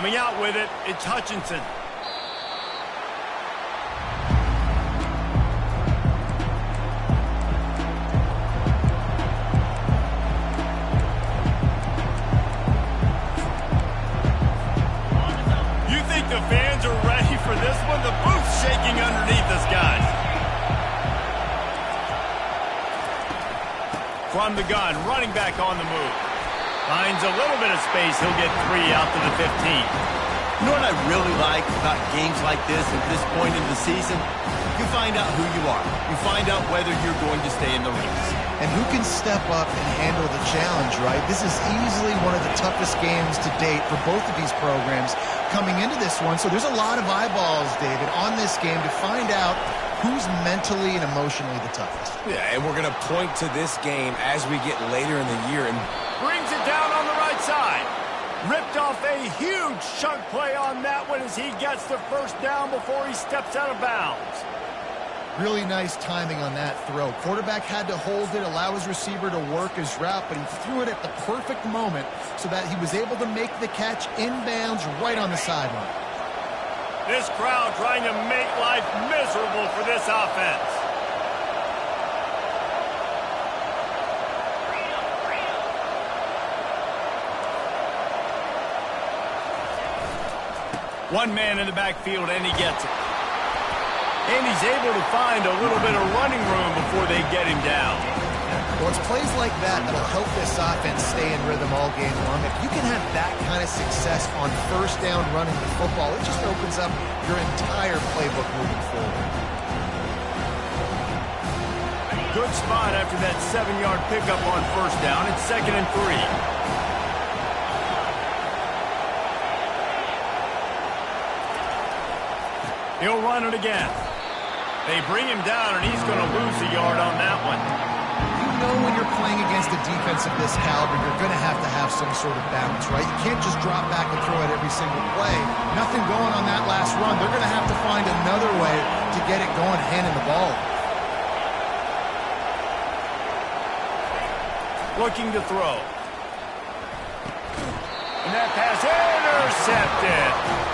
Coming out with it, it's Hutchinson. You think the fans are ready for this one? The booth's shaking underneath us, guys. From the gun, running back on the move. Finds a little bit of space. He'll get 3 out to the 15. You know what I really like about games like this at this point in the season? You find out who you are. You find out whether you're going to stay in the race. And who can step up and handle the challenge, right? This is easily one of the toughest games to date for both of these programs coming into this one. So there's a lot of eyeballs, David, on this game to find out who's mentally and emotionally the toughest. Yeah, and we're going to point to this game as we get later in the year. And brings it down on the right side. Ripped off a huge chunk play on that one as he gets the first down before he steps out of bounds. Really nice timing on that throw. Quarterback had to hold it, allow his receiver to work his route, but he threw it at the perfect moment so that he was able to make the catch inbounds right on the sideline. This crowd trying to make life miserable for this offense. One man in the backfield, and he gets it. And he's able to find a little bit of running room before they get him down. Well, it's plays like that that'll help this offense stay in rhythm all game long. If you can have that kind of success on first down running the football, it just opens up your entire playbook moving forward. Good spot after that 7-yard pickup on first down. It's 2nd and 3. He'll run it again. They bring him down, and he's going to lose a yard on that one. You know when you're playing against a defense of this caliber, you're going to have some sort of balance, right? You can't just drop back and throw it every single play. Nothing going on that last run. They're going to have to find another way to get it going, handing the ball. Looking to throw. And that pass intercepted.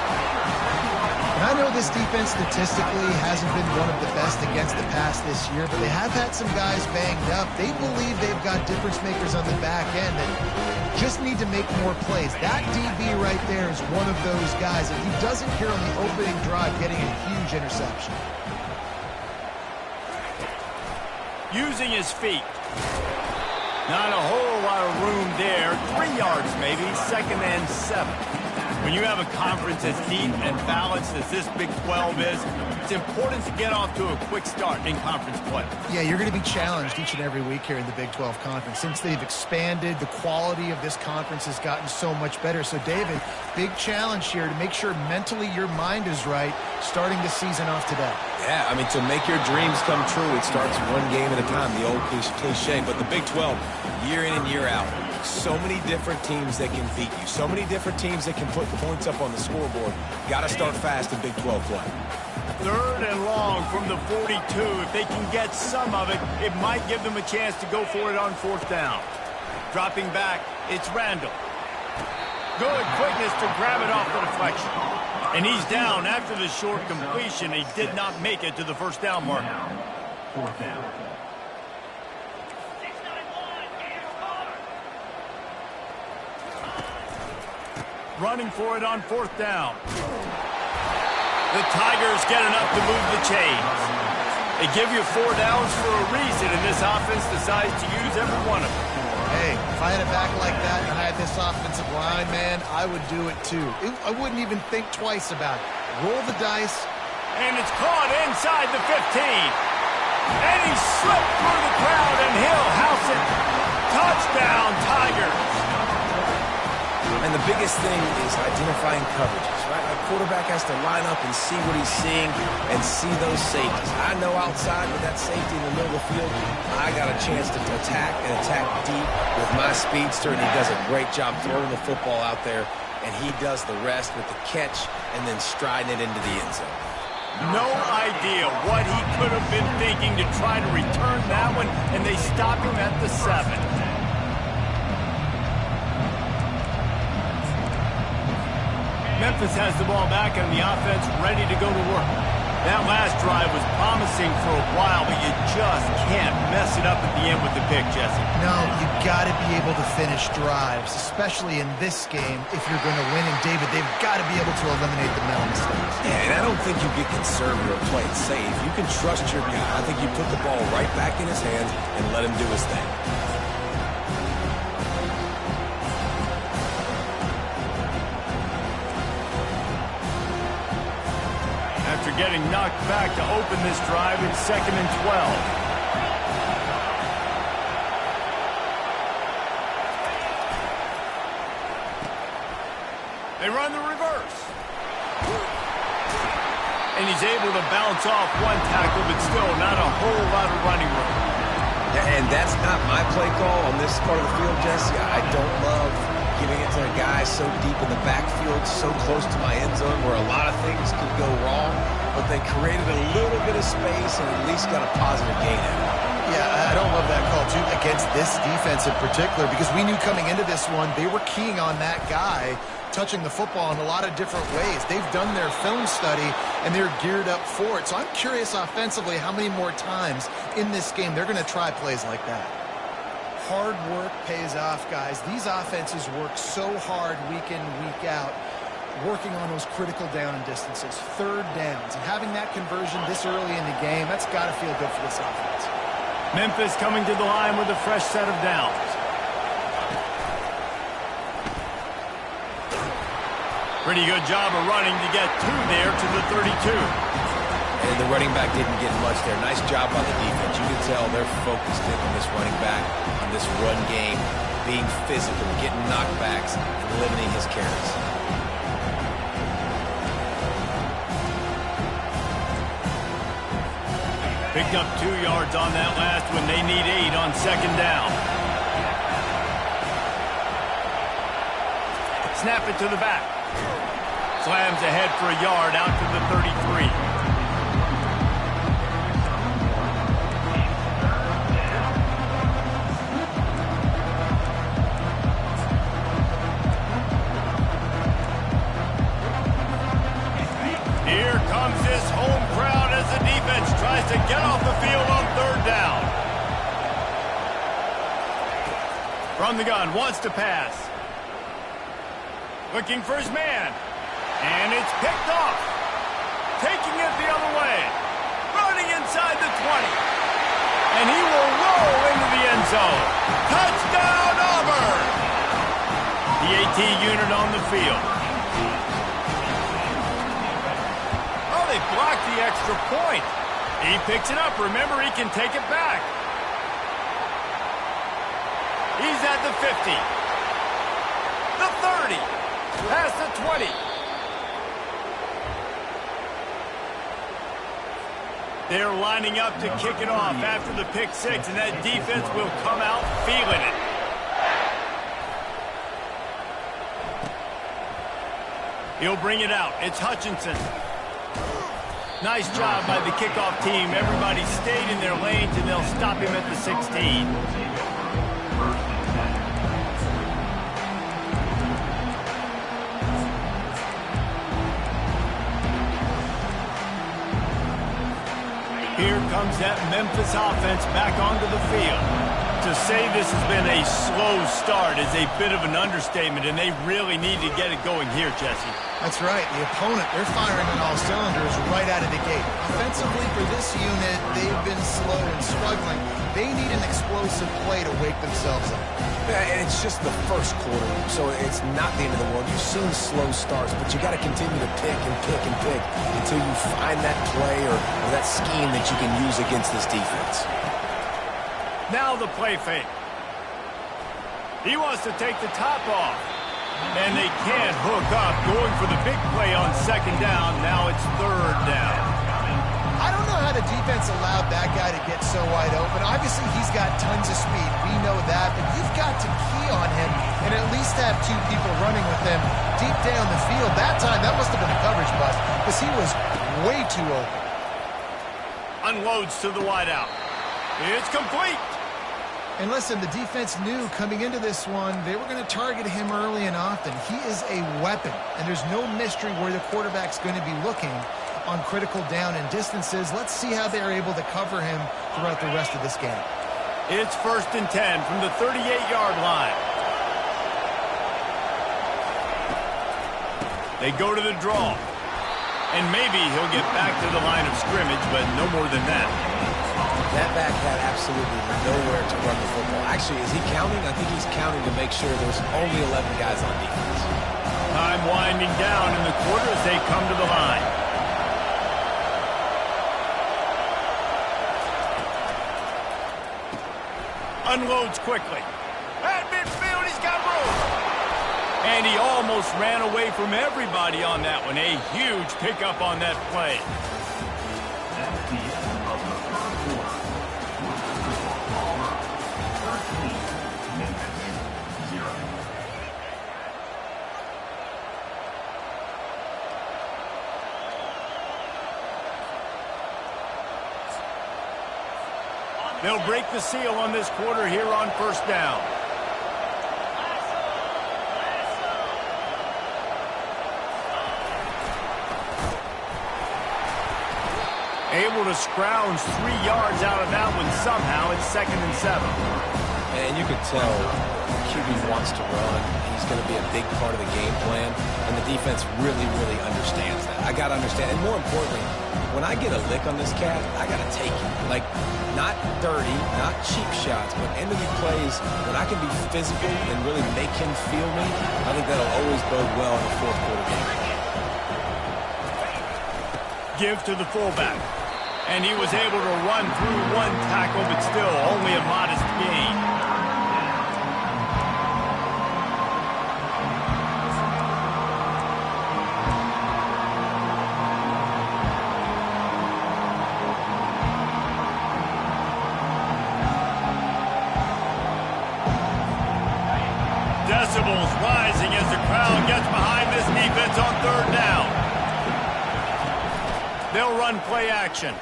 And I know this defense statistically hasn't been one of the best against the pass this year, but they have had some guys banged up. They believe they've got difference makers on the back end that just need to make more plays. That DB right there is one of those guys. If he doesn't here on the opening drive, getting a huge interception. Using his feet. Not a whole lot of room there. 3 yards maybe, 2nd and 7. When you have a conference as deep and balanced as this Big 12 is, it's important to get off to a quick start in conference play. Yeah, you're going to be challenged each and every week here in the Big 12 Conference. Since they've expanded, the quality of this conference has gotten so much better. So, David, big challenge here to make sure mentally your mind is right starting the season off today. yeah, I mean, to make your dreams come true, it starts one game at a time, the old cliche. But the Big 12, year in and year out, so many different teams that can beat you, so many different teams that can put points up on the scoreboard. Got to start fast in Big 12 play. 3rd and long from the 42. If they can get some of it, it might give them a chance to go for it on 4th down. Dropping back, it's Randall. Good quickness to grab it off the deflection. And he's down after the short completion. He did not make it to the 1st down marker. 4th down. Running for it on 4th down. The Tigers get enough to move the chains. They give you 4 downs for a reason, and this offense decides to use every one of them. Hey, if I had a back like that and I had this offensive line, man, I would do it too. I wouldn't even think twice about it. Roll the dice. And it's caught inside the 15. And he slipped through the crowd, and he'll house it. Touchdown, Tigers. And the biggest thing is identifying coverages, right? A quarterback has to line up and see what he's seeing and see those safeties. I know outside with that safety in the middle of the field, I got a chance to attack and attack deep with my speedster, and he does a great job throwing the football out there, and he does the rest with the catch and then striding it into the end zone. No idea what he could have been thinking to try to return that one, and they stop him at the 7. Memphis has the ball back and the offense ready to go to work. That last drive was promising for a while, but you just can't mess it up at the end with the pick, Jesse. No, you got to be able to finish drives, especially in this game if you're going to win. And, David, they've got to be able to eliminate the mental mistakes. Yeah, and I don't think you get conservative or play it safe. You can trust your guy. I think you put the ball right back in his hands and let him do his thing. After getting knocked back to open this drive, it's 2nd and 12. They run the reverse. And he's able to bounce off one tackle, but still not a whole lot of running room. And that's not my play call on this part of the field, Jesse. I don't love giving it to a guy so deep in the backfield, so close to my end zone where a lot of things could go wrong, but they created a little bit of space and at least got a positive gain out of it. Yeah, I don't love that call, too, against this defense in particular, because we knew coming into this one they were keying on that guy touching the football in a lot of different ways. They've done their film study, and they're geared up for it. So I'm curious offensively how many more times in this game they're going to try plays like that. Hard work pays off, guys. These offenses work so hard week in, week out, working on those critical down distances, third downs, and having that conversion this early in the game, that's got to feel good for this offense. Memphis coming to the line with a fresh set of downs. Pretty good job of running to get two there to the 32. And the running back didn't get much there. Nice job by the defense. You can tell they're focused in on this running back, on this run game, being physical, getting knockbacks, and limiting his carries. Picked up 2 yards on that last one. They need 8 on 2nd down. Snap it to the back. Slams ahead for a yard out to the 33. Here comes this home crowd as the defense tries to get off the field on 3rd down. From the gun, wants to pass. Looking for his man. And it's picked off. Taking it the other way. Running inside the 20. And he will roll into the end zone. Touchdown, Auburn! The AT unit on the field. Oh, they blocked the extra point. He picks it up. Remember, he can take it back. He's at the 50. The 30. Past the 20. They're lining up to kick it off after the pick six, and that defense will come out feeling it. He'll bring it out. It's Hutchinson. Nice job by the kickoff team. Everybody stayed in their lanes, and they'll stop him at the 16. Here comes that Memphis offense back onto the field. To say this has been a slow start is a bit of an understatement, and they really need to get it going here, Jesse. That's right. The opponent, they're firing on all cylinders right out of the gate. Offensively, for this unit, they've been slow and struggling. They need an explosive play to wake themselves up. Yeah, and it's just the first quarter, so it's not the end of the world. You've seen slow starts, but you got to continue to pick and pick and pick until you find that play or that scheme that you can use against this defense. Now the play fake. He wants to take the top off. And they can't hook up. Going for the big play on 2nd down. Now it's 3rd down. I don't know how the defense allowed that guy to get so wide open. Obviously, he's got tons of speed. We know that. But you've got to key on him and at least have 2 people running with him deep down the field. That time, that must have been a coverage bust because he was way too open. Unloads to the wideout. It's complete. And listen, the defense knew coming into this one, they were going to target him early and often. He is a weapon, and there's no mystery where the quarterback's going to be looking on critical down and distances. Let's see how they're able to cover him throughout the rest of this game. It's 1st and 10 from the 38-yard line. They go to the draw. And maybe he'll get back to the line of scrimmage, but no more than that. That back had absolutely nowhere to run the football. Actually, is he counting? I think he's counting to make sure there's only 11 guys on defense. Time winding down in the quarter as they come to the line. Unloads quickly. At midfield, he's got room. And he almost ran away from everybody on that one. A huge pickup on that play. They'll break the seal on this quarter here on 1st down. Able to scrounge 3 yards out of that one somehow. It's 2nd and 7. And you can tell QB wants to run. He's going to be a big part of the game plan, and the defense really, really understands that. I got to understand, and more importantly, when I get a lick on this cat, I got to take it. Like, not dirty, not cheap shots, but end-of-the plays when I can be physical and really make him feel me. I think that'll always bode well in the 4th quarter game. Give to the fullback. And he was able to run through 1 tackle, but still only a modest gain. Decibels rising as the crowd gets behind this defense on 3rd down. They'll run play action.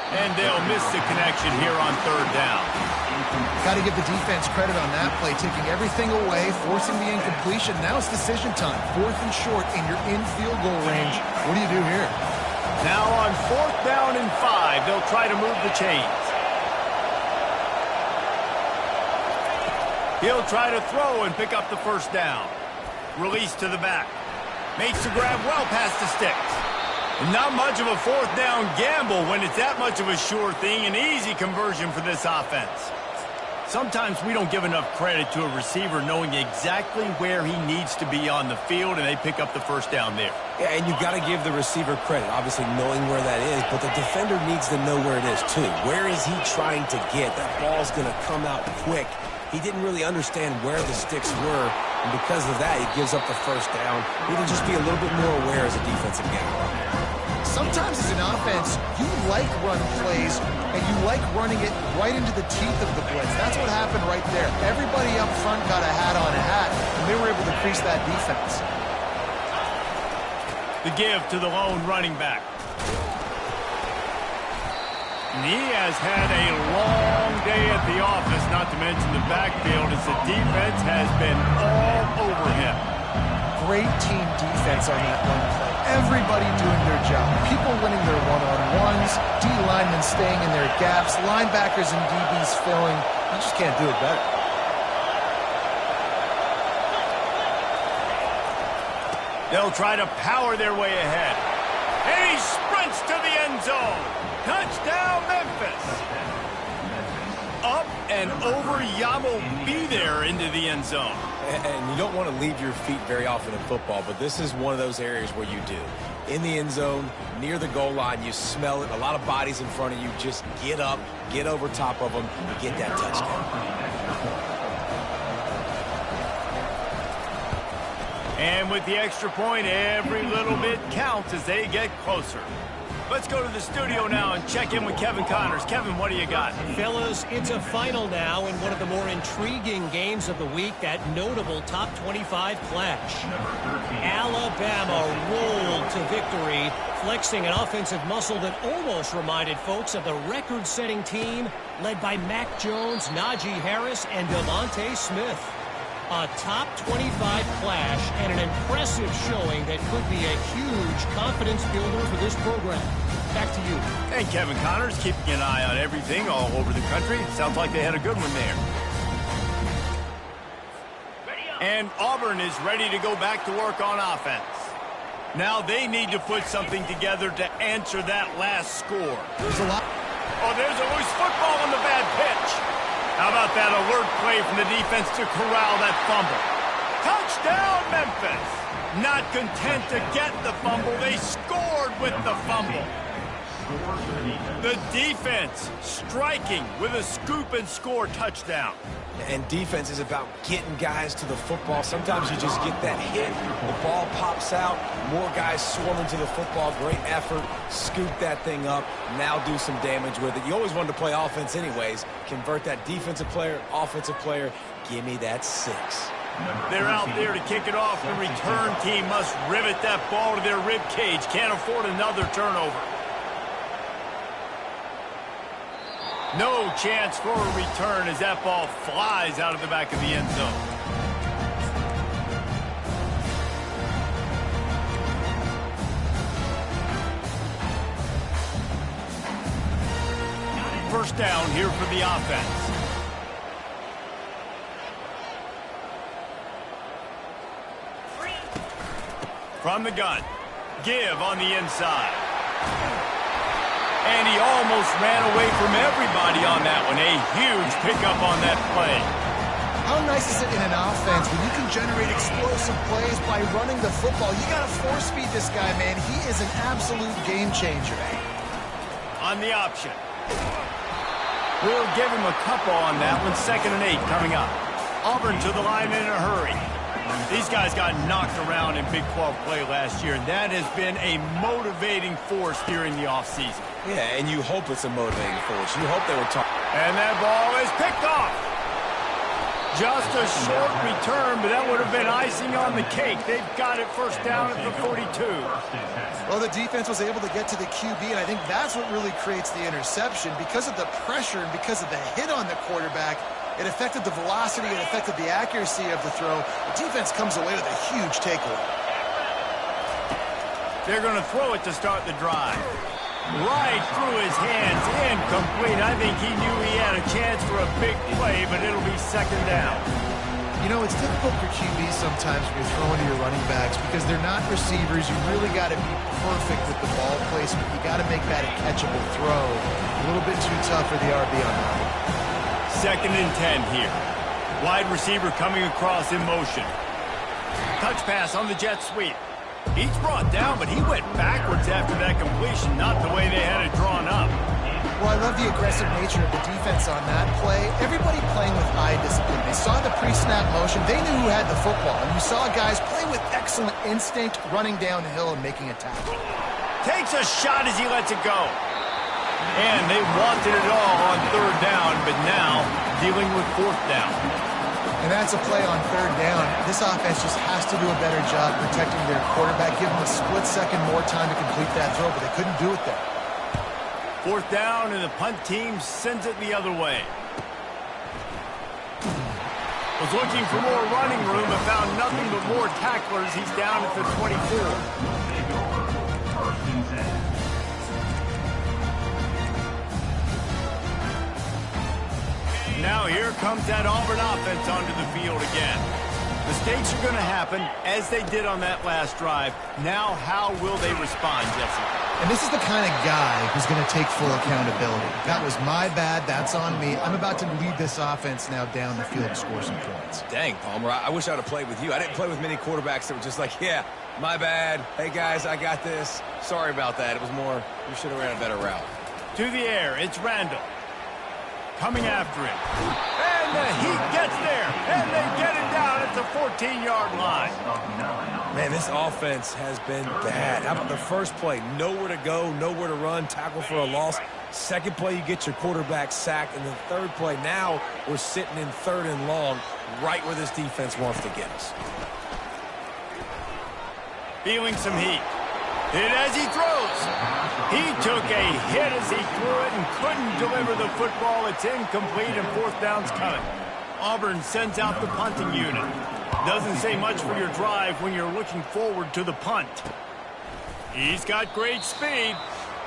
And they'll miss the connection here on 3rd down. Got to give the defense credit on that play, taking everything away, forcing the incompletion. Now it's decision time. 4th and short, and you're in field goal range. What do you do here? Now on 4th down and 5, they'll try to move the chains. He'll try to throw and pick up the 1st down. Release to the back. Makes the grab well past the sticks. Not much of a 4th down gamble when it's that much of a sure thing. An easy conversion for this offense. Sometimes we don't give enough credit to a receiver knowing exactly where he needs to be on the field, and they pick up the 1st down there. Yeah, and you've got to give the receiver credit, obviously knowing where that is, but the defender needs to know where it is too. Where is he trying to get? That ball's going to come out quick. He didn't really understand where the sticks were, and because of that, he gives up the 1st down. We need to just be a little bit more aware as a defensive game. Sometimes as an offense, you like run plays, and you like running it right into the teeth of the blitz. That's what happened right there. Everybody up front got a hat on a hat, and they were able to crease that defense. The give to the lone running back. And he has had a long day at the office, not to mention the backfield, as the defense has been all over him. Great team defense on that run play. Everybody doing their job. People winning their one-on-ones, D-linemen staying in their gaps, linebackers and DBs filling. You just can't do it better. They'll try to power their way ahead. And he sprints to the end zone. Touchdown, Memphis. Up and over, Yamo be there into the end zone. And you don't want to leave your feet very often in football, but this is one of those areas where you do. In the end zone, near the goal line, you smell it. A lot of bodies in front of you. Just get up, get over top of them, and get that touchdown. And with the extra point, every little bit counts as they get closer. Let's go to the studio now and check in with Kevin Connors. Kevin, what do you got? Fellas, it's a final now in one of the more intriguing games of the week, that notable top 25 clash. Alabama rolled to victory, flexing an offensive muscle that almost reminded folks of the record-setting team led by Mac Jones, Najee Harris, and Devontae Smith. A top 25 clash and an impressive showing that could be a huge confidence builder for this program. Back to you. And Kevin Connors keeping an eye on everything all over the country. Sounds like they had a good one there. And Auburn is ready to go back to work on offense. Now they need to put something together to answer that last score. There's a lot. Oh, there's a loose football on the bad pitch. How about that alert play from the defense to corral that fumble? Touchdown, Memphis! Not content to get the fumble, they scored with the fumble. The defense striking with a scoop and score touchdown. And defense is about getting guys to the football. Sometimes you just get that hit, the ball pops out, more guys swarming to the football. Great effort, scoop that thing up, now do some damage with it. You always wanted to play offense anyways. Convert that defensive player, offensive player. Give me that 6. They're out there to kick it off. The return team must rivet that ball to their rib cage. Can't afford another turnover. No chance for a return as that ball flies out of the back of the end zone. First down here for the offense. From the gun. Give on the inside. And he almost ran away from everybody on that one. A huge pickup on that play. How nice is it in an offense when you can generate explosive plays by running the football? You got to force feed this guy, man. He is an absolute game changer. On the option. We'll give him a couple on that one. 2nd and 8 coming up. Auburn to the line in a hurry. These guys got knocked around in Big 12 play last year, and that has been a motivating force during the offseason. Yeah, and you hope it's a motivating force. You hope they were taught. And that ball is picked off. Just a short return, but that would have been icing on the cake. They've got it first down at the 42. Well, the defense was able to get to the QB, and I think that's what really creates the interception. Because of the pressure and because of the hit on the quarterback, it affected the velocity, it affected the accuracy of the throw. The defense comes away with a huge takeaway. They're going to throw it to start the drive. Right through his hands, incomplete. I think he knew he had a chance for a big play, but it'll be 2nd down. You know, it's difficult for QBs sometimes when you're throwing to your running backs because they're not receivers. You really got to be perfect with the ball placement. You got to make that a catchable throw. A little bit too tough for the RB on that one. 2nd and 10 here. Wide receiver coming across in motion. Touch pass on the jet sweep. He's brought down, but he went backwards after that completion, not the way they had it drawn up. Well, I love the aggressive nature of the defense on that play. Everybody playing with eye discipline. They saw the pre-snap motion. They knew who had the football. And you saw guys play with excellent instinct, running down the hill and making a tackle. Takes a shot as he lets it go. And they wanted it all on 3rd down, but now dealing with 4th down. And that's a play on 3rd down. This offense just has to do a better job protecting their quarterback, give them a split second more time to complete that throw, but they couldn't do it there. 4th down, and the punt team sends it the other way. Was looking for more running room, but found nothing but more tacklers. He's down at the 24. Now here comes that Auburn offense onto the field again. Mistakes are going to happen, as they did on that last drive. Now how will they respond, Jesse? And this is the kind of guy who's going to take full accountability. That was my bad. That's on me. I'm about to lead this offense now down the field and score some points. Dang, Palmer, I wish I would have played with you. I didn't play with many quarterbacks that were just like, yeah, my bad. Hey, guys, I got this. Sorry about that. It was more, you should have ran a better route. To the air, it's Randall. coming after him. And the Heat gets there, and they get it down at the 14-yard line. Man, this offense has been bad. How about the first play? Nowhere to go, nowhere to run, tackle for a loss. Second play, you get your quarterback sacked. And the third play, now we're sitting in 3rd and long, right where this defense wants to get us. Feeling some heat. Hit as he throws. He took a hit as he threw it and couldn't deliver the football. It's incomplete and 4th down's coming. Auburn sends out the punting unit. Doesn't say much for your drive when you're looking forward to the punt. He's got great speed.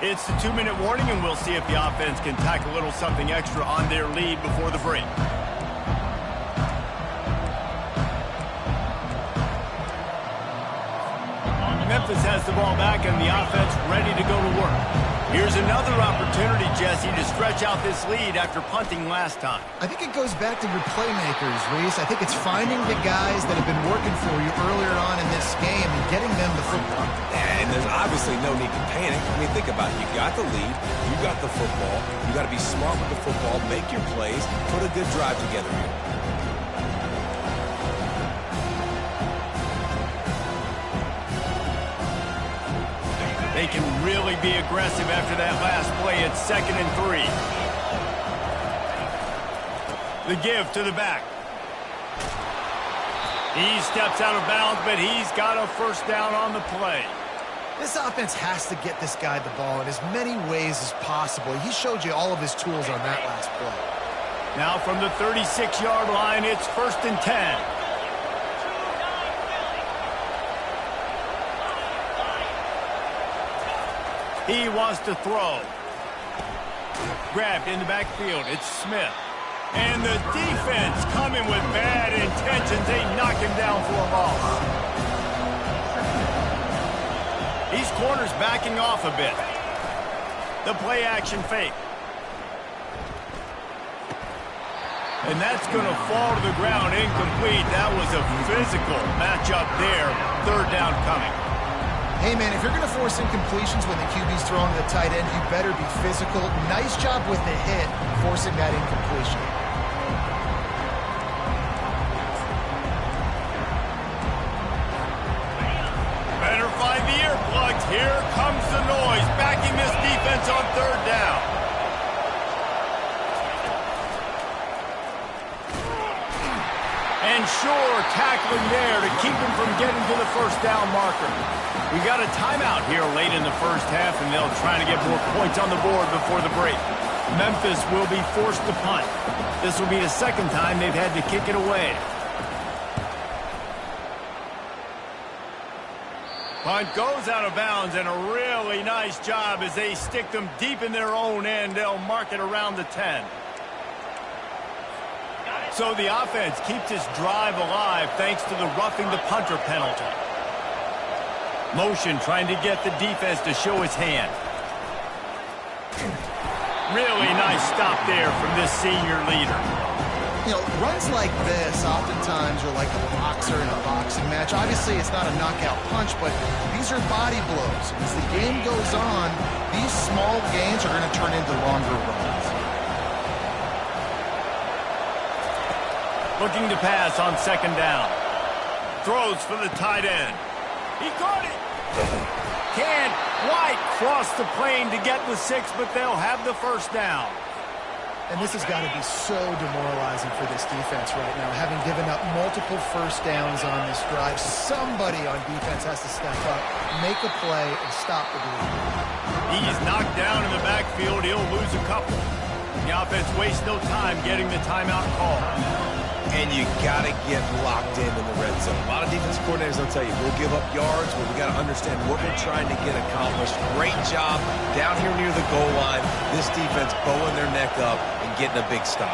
It's the 2-minute warning, and we'll see if the offense can tack a little something extra on their lead before the break. Memphis has the ball back and the offense ready to go to work. Here's another opportunity, Jesse, to stretch out this lead after punting last time. I think it goes back to your playmakers, Reese. I think it's finding the guys that have been working for you earlier on in this game and getting them the football. And there's obviously no need to panic. I mean, think about it. You got the lead. You got the football. You got to be smart with the football. Make your plays. Put a good drive together here. They can really be aggressive after that last play. It's 2nd and 3. The give to the back. He steps out of bounds, but he's got a 1st down on the play. This offense has to get this guy the ball in as many ways as possible. He showed you all of his tools on that last play. Now from the 36-yard line, it's 1st and 10. He wants to throw. Grabbed in the backfield. It's Smith. And the defense coming with bad intentions. They knock him down for a loss. These corners backing off a bit. The play action fake. And that's going to fall to the ground incomplete. That was a physical matchup there. 3rd down coming. Hey, man, if you're going to force incompletions when the QB's throwing to the tight end, you better be physical. Nice job with the hit, forcing that incompletion. Better find the earplugs. Here comes the noise, backing this defense on 3rd down. And sure, tackling there to keep him from getting to the 1st down marker. We got a timeout here late in the 1st half, and they'll try to get more points on the board before the break. Memphis will be forced to punt. This will be the 2nd time they've had to kick it away. Punt goes out of bounds, and a really nice job as they stick them deep in their own end. They'll mark it around the 10. So the offense keeps this drive alive thanks to the roughing the punter penalty. Motion trying to get the defense to show his hand. Really nice stop there from this senior leader. You know, runs like this oftentimes are like a boxer in a boxing match. Obviously, it's not a knockout punch, but these are body blows. As the game goes on, these small gains are going to turn into longer runs. Looking to pass on 2nd down. Throws for the tight end. He caught it. Can't quite cross the plane to get the 6, but they'll have the 1st down. And this has got to be so demoralizing for this defense right now. Having given up multiple 1st downs on this drive, somebody on defense has to step up, make a play, and stop the bleeding. He's knocked down in the backfield. He'll lose a couple. The offense wastes no time getting the timeout call. And you got to get locked in the red zone. A lot of defense coordinators will tell you, we'll give up yards, but we got to understand what we're trying to get accomplished. Great job down here near the goal line. This defense bowing their neck up and getting a big stop.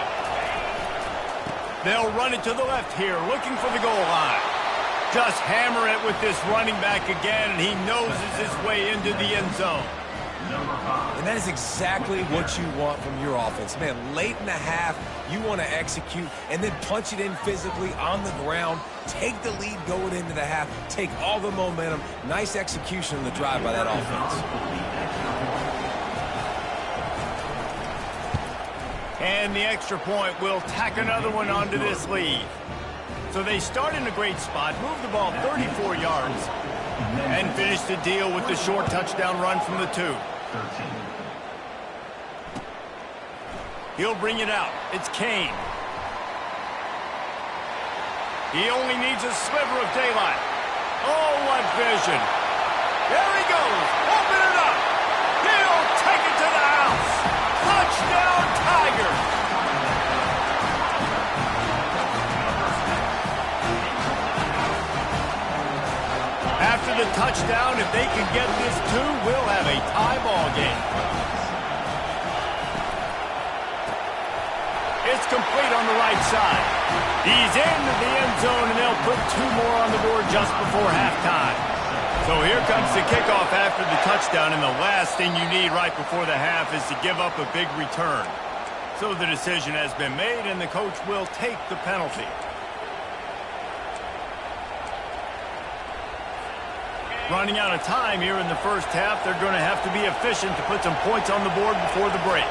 They'll run it to the left here, looking for the goal line. Just hammer it with this running back again, and he noses his way into the end zone. And that is exactly what you want from your offense. Man, late in the half, you want to execute and then punch it in physically on the ground. Take the lead going into the half. Take all the momentum. Nice execution on the drive by that offense. And the extra point will tack another one onto this lead. So they start in a great spot, move the ball 34 yards, and finish the deal with the short touchdown run from the 2. He'll bring it out. It's Kane. He only needs a sliver of daylight. Oh, what vision. There he goes. Open it up. He'll take it to the house. Touchdown, Tigers. After the touchdown, if they can get this 2, we'll have a tie ball game. It's complete on the right side. He's into the end zone, and they'll put 2 more on the board just before halftime. So here comes the kickoff after the touchdown, and the last thing you need right before the half is to give up a big return. So the decision has been made, and the coach will take the penalty. Running out of time here in the first half, they're going to have to be efficient to put some points on the board before the break.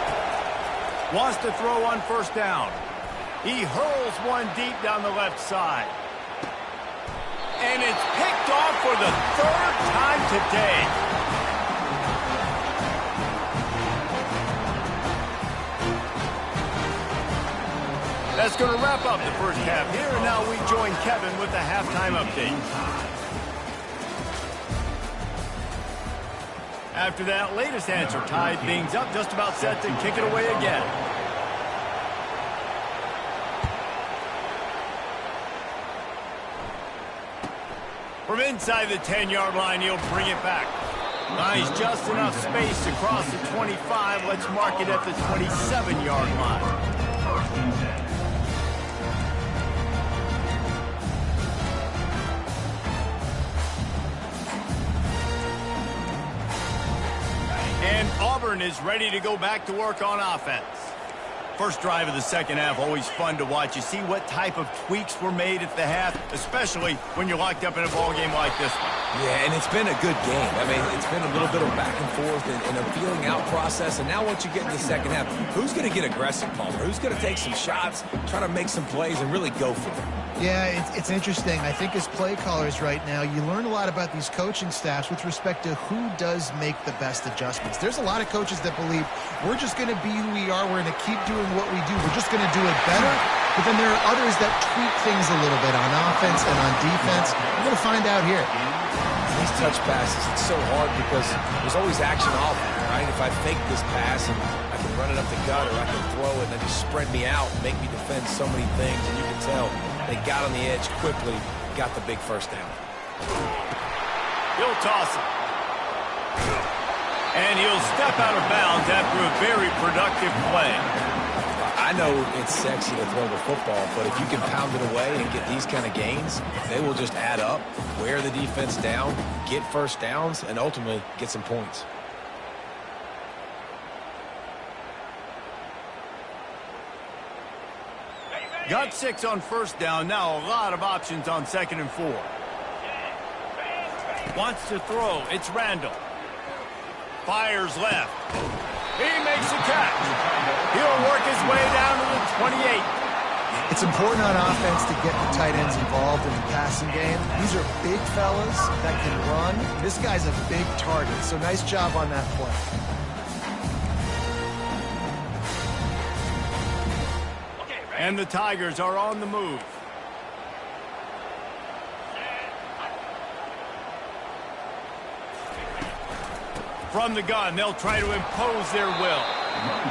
Wants to throw on first down. He hurls one deep down the left side. And it's picked off for the 3rd time today. That's going to wrap up the first half here, and now we join Kevin with the halftime update. After that latest answer tied things up, just about set to kick it away again. From inside the 10-yard line, he'll bring it back. Nice, just enough space to cross the 25. Let's mark it at the 27-yard line. And Auburn is ready to go back to work on offense. First drive of the second half, always fun to watch. You see what type of tweaks were made at the half, especially when you're locked up in a ball game like this one. Yeah, and it's been a good game. I mean, it's been a little bit of back and forth and a feeling out process. And now once you get in the second half, who's going to get aggressive, Palmer? Who's going to take some shots, try to make some plays, and really go for it? Yeah, it's interesting. I think as play callers right now, you learn a lot about these coaching staffs with respect to who does make the best adjustments. There's a lot of coaches that believe we're just going to be who we are. We're going to keep doing what we do. We're just going to do it better. But then there are others that tweak things a little bit on offense and on defense. We're going to find out here. These touch passes, it's so hard because there's always action all there, right? If I fake this pass and I can run it up the gut, or I can throw it and then just spread me out and make me defend so many things, and you can tell they got on the edge quickly, got the big first down. He'll toss it. And he'll step out of bounds after a very productive play. I know it's sexy to throw the football, but if you can pound it away and get these kind of gains, they will just add up, wear the defense down, get first downs, and ultimately get some points. Got 6 on first down. Now a lot of options on 2nd and 4. Wants to throw. It's Randall. Fires left. He makes a catch. He'll work his way down to the 28. It's important on offense to get the tight ends involved in the passing game. These are big fellas that can run. This guy's a big target, so nice job on that play. And the Tigers are on the move. From the gun, they'll try to impose their will.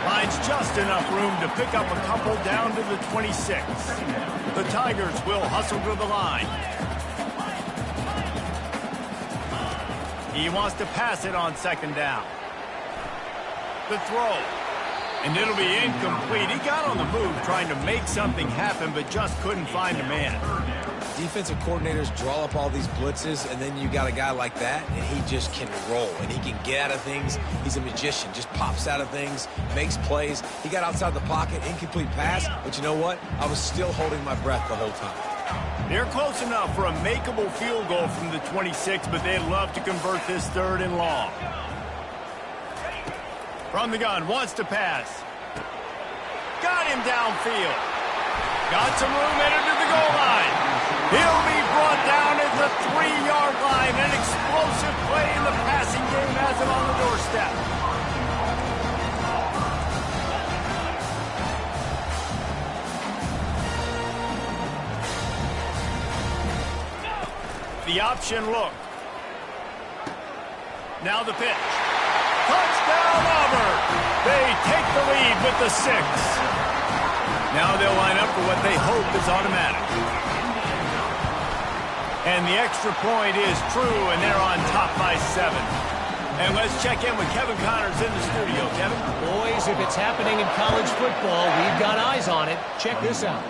Finds just enough room to pick up a couple down to the 26. The Tigers will hustle to the line. He wants to pass it on 2nd down. The throw. And it'll be incomplete. He got on the move trying to make something happen, but just couldn't find a man. Defensive coordinators draw up all these blitzes, and then you got a guy like that, and he just can roll, and he can get out of things. He's a magician, just pops out of things, makes plays. He got outside the pocket, incomplete pass, but you know what? I was still holding my breath the whole time. They're close enough for a makeable field goal from the 26, but they'd love to convert this 3rd and long. From the gun, wants to pass. got him downfield. Got some room headed to the goal line. He'll be brought down at the 3-yard line. An explosive play in the passing game has him on the doorstep. The option look. Now the pitch. Touchdown Auburn. They take the lead with the 6. Now they'll line up for what they hope is automatic. And the extra point is true, and they're on top by 7. And let's check in with Kevin Connors in the studio. Kevin? Boys, if it's happening in college football, we've got eyes on it. Check this out.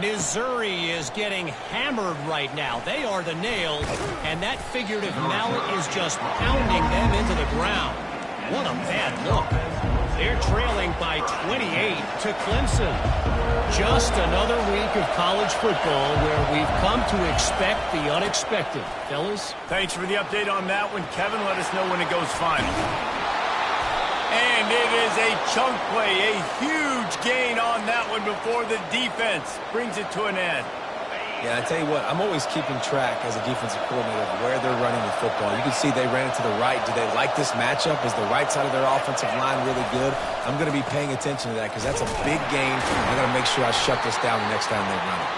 Missouri is getting hammered right now. They are the nails, and that figurative mallet is just pounding them into the ground. What a bad look. They're trailing by 28 to Clemson. Just another week of college football where we've come to expect the unexpected. Fellas? Thanks for the update on that one, Kevin. Let us know when it goes final. And it is a chunk play, a huge gain on that one before the defense brings it to an end. Yeah, I tell you what, I'm always keeping track as a defensive coordinator of where they're running the football. You can see they ran it to the right. Do they like this matchup? Is the right side of their offensive line really good? I'm going to be paying attention to that because that's a big gain. I got to make sure I shut this down the next time they run it.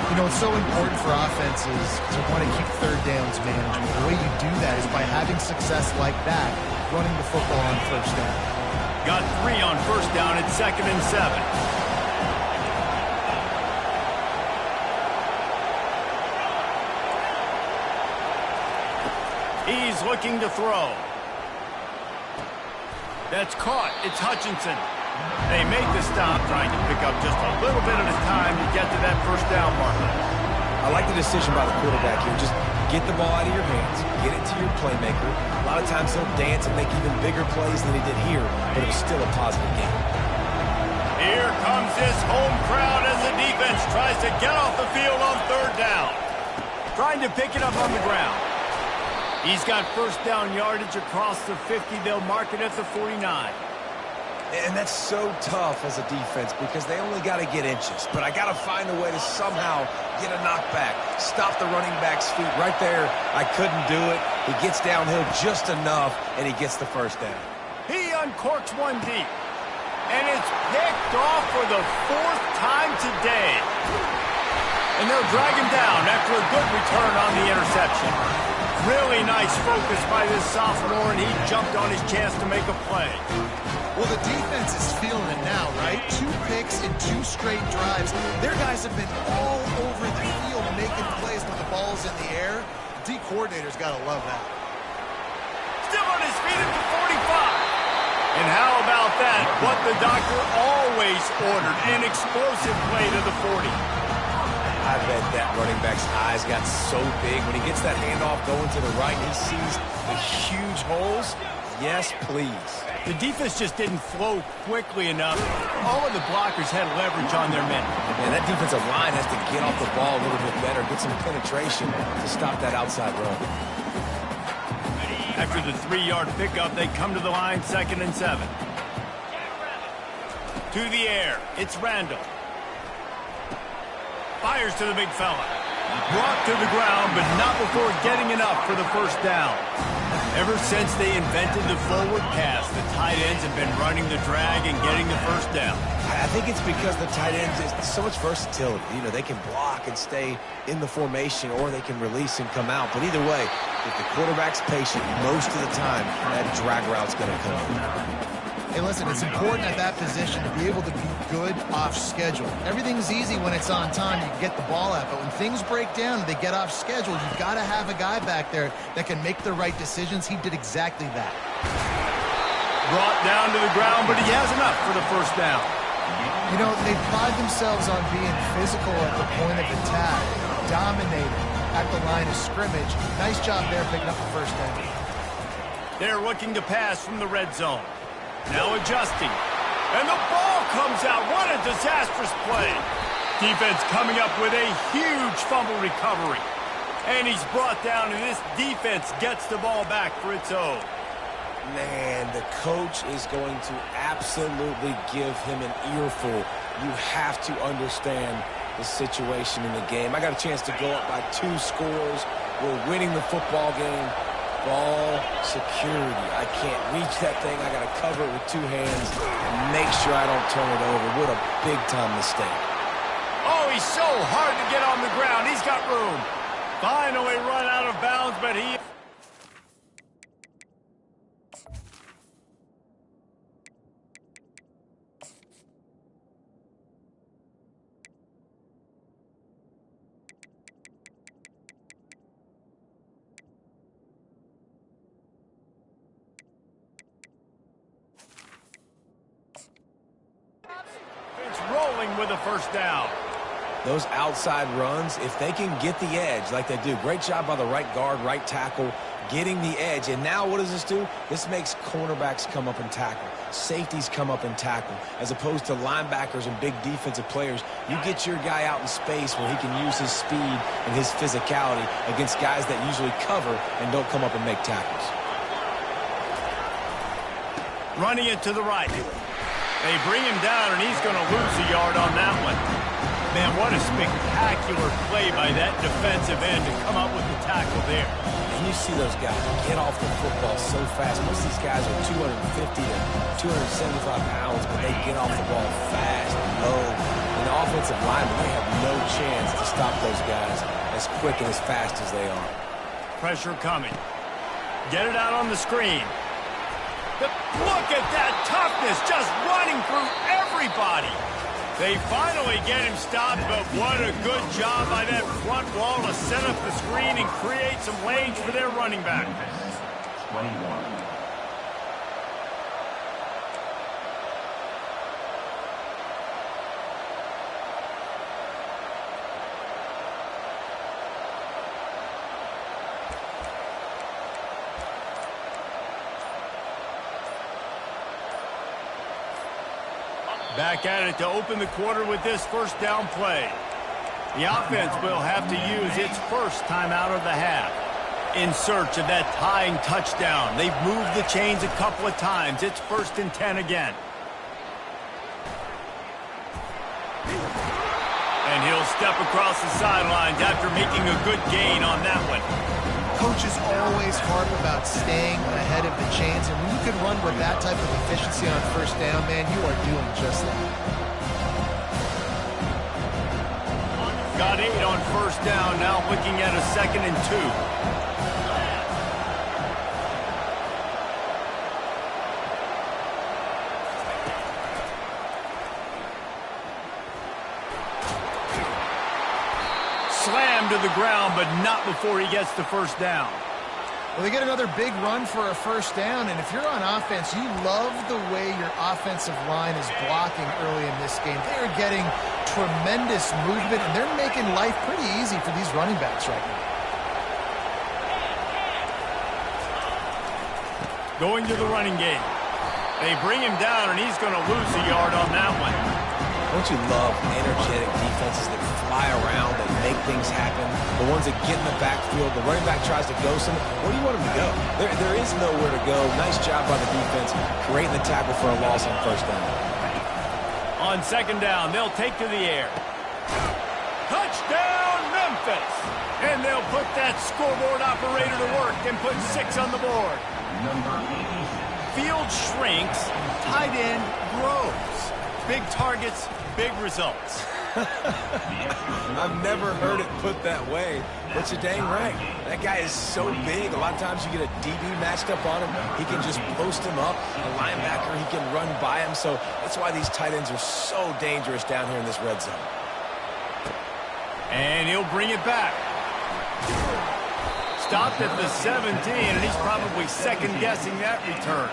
You know, it's so important for offenses to want to keep third downs manageable. The way you do that is by having success like that, running the football on first down. Got 3 on first down at 2nd and 7. He's looking to throw. That's caught. It's Hutchinson. They make the stop, trying to pick up just a little bit at a time to get to that first down marker. I like the decision by the quarterback here. Just get the ball out of your hands, get it to your playmaker. A lot of times he'll dance and make even bigger plays than he did here, but it was still a positive game. Here comes this home crowd as the defense tries to get off the field on 3rd down. Trying to pick it up on the ground. He's got first down yardage across the 50. They'll mark it at the 49. And that's so tough as a defense because they only got to get inches. But I got to find a way to somehow get a knockback, stop the running back's feet. Right there, I couldn't do it. He gets downhill just enough, and he gets the first down. He uncorks one deep. And it's picked off for the 4th time today. And they'll drag him down after a good return on the interception. Really nice focus by this sophomore, and he jumped on his chance to make a play. Well, the defense is feeling it now, right? 2 picks in 2 straight drives. Their guys have been all over the field making plays when the ball's in the air. D coordinator's got to love that. Still on his feet at the 45. And how about that? What the doctor always ordered, an explosive play to the 40. I bet that running back's eyes got so big. When he gets that handoff going to the right, he sees the huge holes. Yes, please. The defense just didn't flow quickly enough. All of the blockers had leverage on their men. And that defensive line has to get off the ball a little bit better, get some penetration to stop that outside run. After the 3-yard pickup, they come to the line, 2nd and 7. To the air, it's Randall. Fires to the big fella. Brought to the ground, but not before getting enough for the first down. Ever since they invented the forward pass, the tight ends have been running the drag and getting the first down. I think it's because the tight ends is so much versatility. You know, they can block and stay in the formation, or they can release and come out. But either way, if the quarterback's patient, most of the time, that drag route's going to come. Hey, listen, it's important at that position to be able to be good off schedule. Everything's easy when it's on time. You get the ball out. But when things break down and they get off schedule, you've got to have a guy back there that can make the right decisions. He did exactly that. Brought down to the ground, but he has enough for the first down. You know, they pride themselves on being physical at the point of attack, dominating at the line of scrimmage. Nice job there picking up the first down. They're looking to pass from the red zone. Now adjusting. And the ball comes out. What a disastrous play. Defense coming up with a huge fumble recovery. And he's brought down, and this defense gets the ball back for its own. Man, the coach is going to absolutely give him an earful. You have to understand the situation in the game. I got a chance to go up by 2 scores. We're winning the football game. Ball security. I can't reach that thing. I got to cover it with 2 hands and make sure I don't turn it over. What a big-time mistake. Oh, he's so hard to get on the ground. He's got room. Finally run out of bounds, but he... It's rolling with a first down. Those outside runs, if they can get the edge like they do, great job by the right guard, right tackle, getting the edge. And now what does this do? This makes cornerbacks come up and tackle. Safeties come up and tackle. As opposed to linebackers and big defensive players, you get your guy out in space where he can use his speed and his physicality against guys that usually cover and don't come up and make tackles. Running it to the right. They bring him down, and he's going to lose a yard on that one. Man, what a spectacular play by that defensive end to come up with the tackle there. And you see those guys get off the football so fast. Most of these guys are 250 to 275 pounds, but they get off the ball fast and low. And the offensive linemen, they have no chance to stop those guys as quick and as fast as they are. Pressure coming. Get it out on the screen. Look at that toughness, just running through everybody. They finally get him stopped, but what a good job by that front wall to set up the screen and create some lanes for their running back. 21. Back at it to open the quarter with this first down play. The offense will have to use its first timeout of the half in search of that tying touchdown. They've moved the chains a couple of times. It's 1st and 10 again. And he'll step across the sidelines after making a good gain on that one. Coaches always harp about staying ahead of the chains, and when you can run with that type of efficiency on first down, man, you are doing just that. Got 8 on first down, now looking at a 2nd and 2. Slammed to the ground, but not before he gets the first down. Well, they get another big run for a first down, and if you're on offense, you love the way your offensive line is blocking early in this game. They are getting tremendous movement, and they're making life pretty easy for these running backs right now. Going to the running game. They bring him down, and he's going to lose a yard on that one. Don't you love energetic defenses that fly around, that make things happen? The ones that get in the backfield, the running back tries to go somewhere. Where do you want him to go? There is nowhere to go. Nice job by the defense, creating the tackle for a loss on first down. On 2nd down, they'll take to the air. Touchdown, Memphis! And they'll put that scoreboard operator to work and put 6 on the board. Field shrinks, tight end grows. Big targets, big results. I've never heard it put that way, but you're dang right. That guy is so big. A lot of times you get a DB matched up on him. He can just post him up. A linebacker, he can run by him. So that's why these tight ends are so dangerous down here in this red zone. And he'll bring it back. Stopped at the 17, and he's probably second-guessing that return.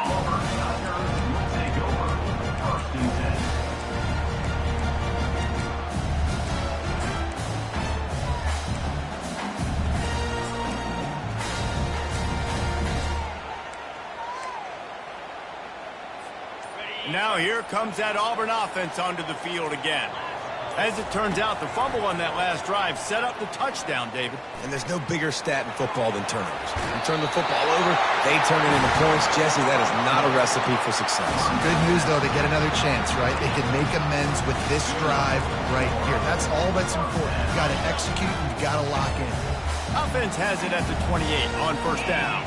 Now here comes that Auburn offense onto the field again. As it turns out, the fumble on that last drive set up the touchdown, David. And there's no bigger stat in football than turnovers. You turn the football over, they turn it into points. Jesse, that is not a recipe for success. Good news, though, they get another chance, right? They can make amends with this drive right here. That's all that's important. You've got to execute and you've got to lock in. Offense has it at the 28 on first down.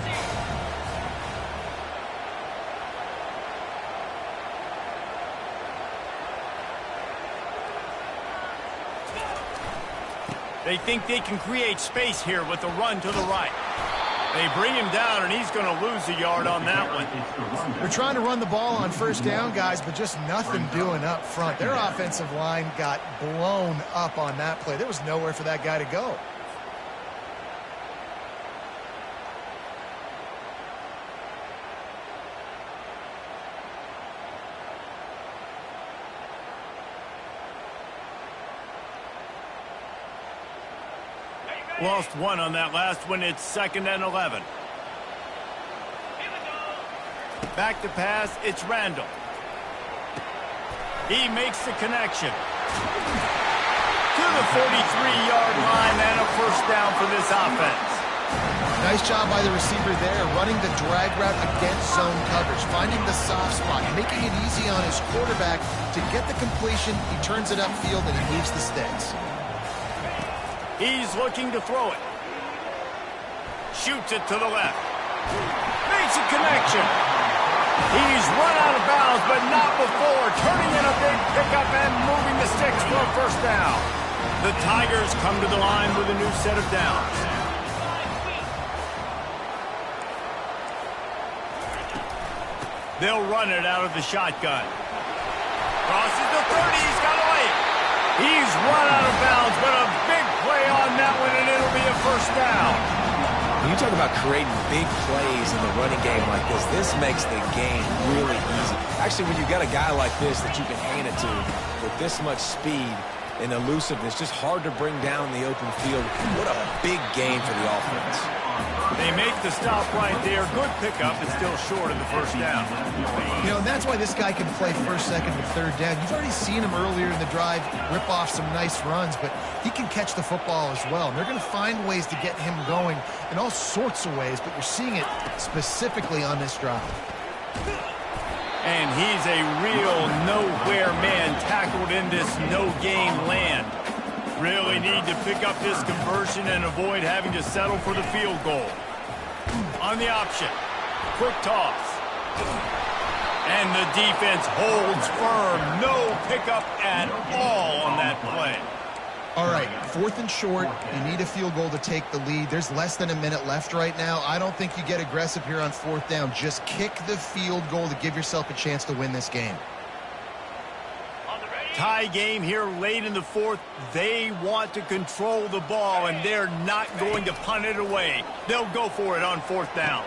They think they can create space here with a run to the right. They bring him down, and he's going to lose a yard on that one. They're trying to run the ball on first down, guys, but just nothing doing up front. Their offensive line got blown up on that play. There was nowhere for that guy to go. Lost one on that last one. It's 2nd and 11. Back to pass. It's Randall. He makes the connection. To the 43-yard line and a first down for this offense. Nice job by the receiver there, running the drag route against zone coverage, finding the soft spot, making it easy on his quarterback to get the completion. He turns it upfield and he moves the sticks. He's looking to throw it. Shoots it to the left. Makes a connection. He's run out of bounds, but not before turning in a big pickup and moving the sticks for a first down. The Tigers come to the line with a new set of downs. They'll run it out of the shotgun. Crosses the 30. He's got away. He's run out of bounds, but a big play on that one, and it'll be a first down. When you talk about creating big plays in the running game like this makes the game really easy. Actually, when you've got a guy like this that you can hand it to with this much speed and elusiveness, just hard to bring down the open field. What a big game for the offense. They make the stop right there. Good pickup. It's still short of the first down. You know, and that's why this guy can play first, second, and third down. You've already seen him earlier in the drive rip off some nice runs, but he can catch the football as well. And they're going to find ways to get him going in all sorts of ways, but you're seeing it specifically on this drive. And he's a real nowhere man tackled in this no-game land. Really need to pick up this conversion and avoid having to settle for the field goal. On the option, quick toss. And the defense holds firm. No pickup at all on that play. All right, 4th and short. You need a field goal to take the lead. There's less than a minute left right now. I don't think you get aggressive here on 4th down. Just kick the field goal to give yourself a chance to win this game. Tie game here late in the 4th. They want to control the ball, and they're not going to punt it away. They'll go for it on 4th down.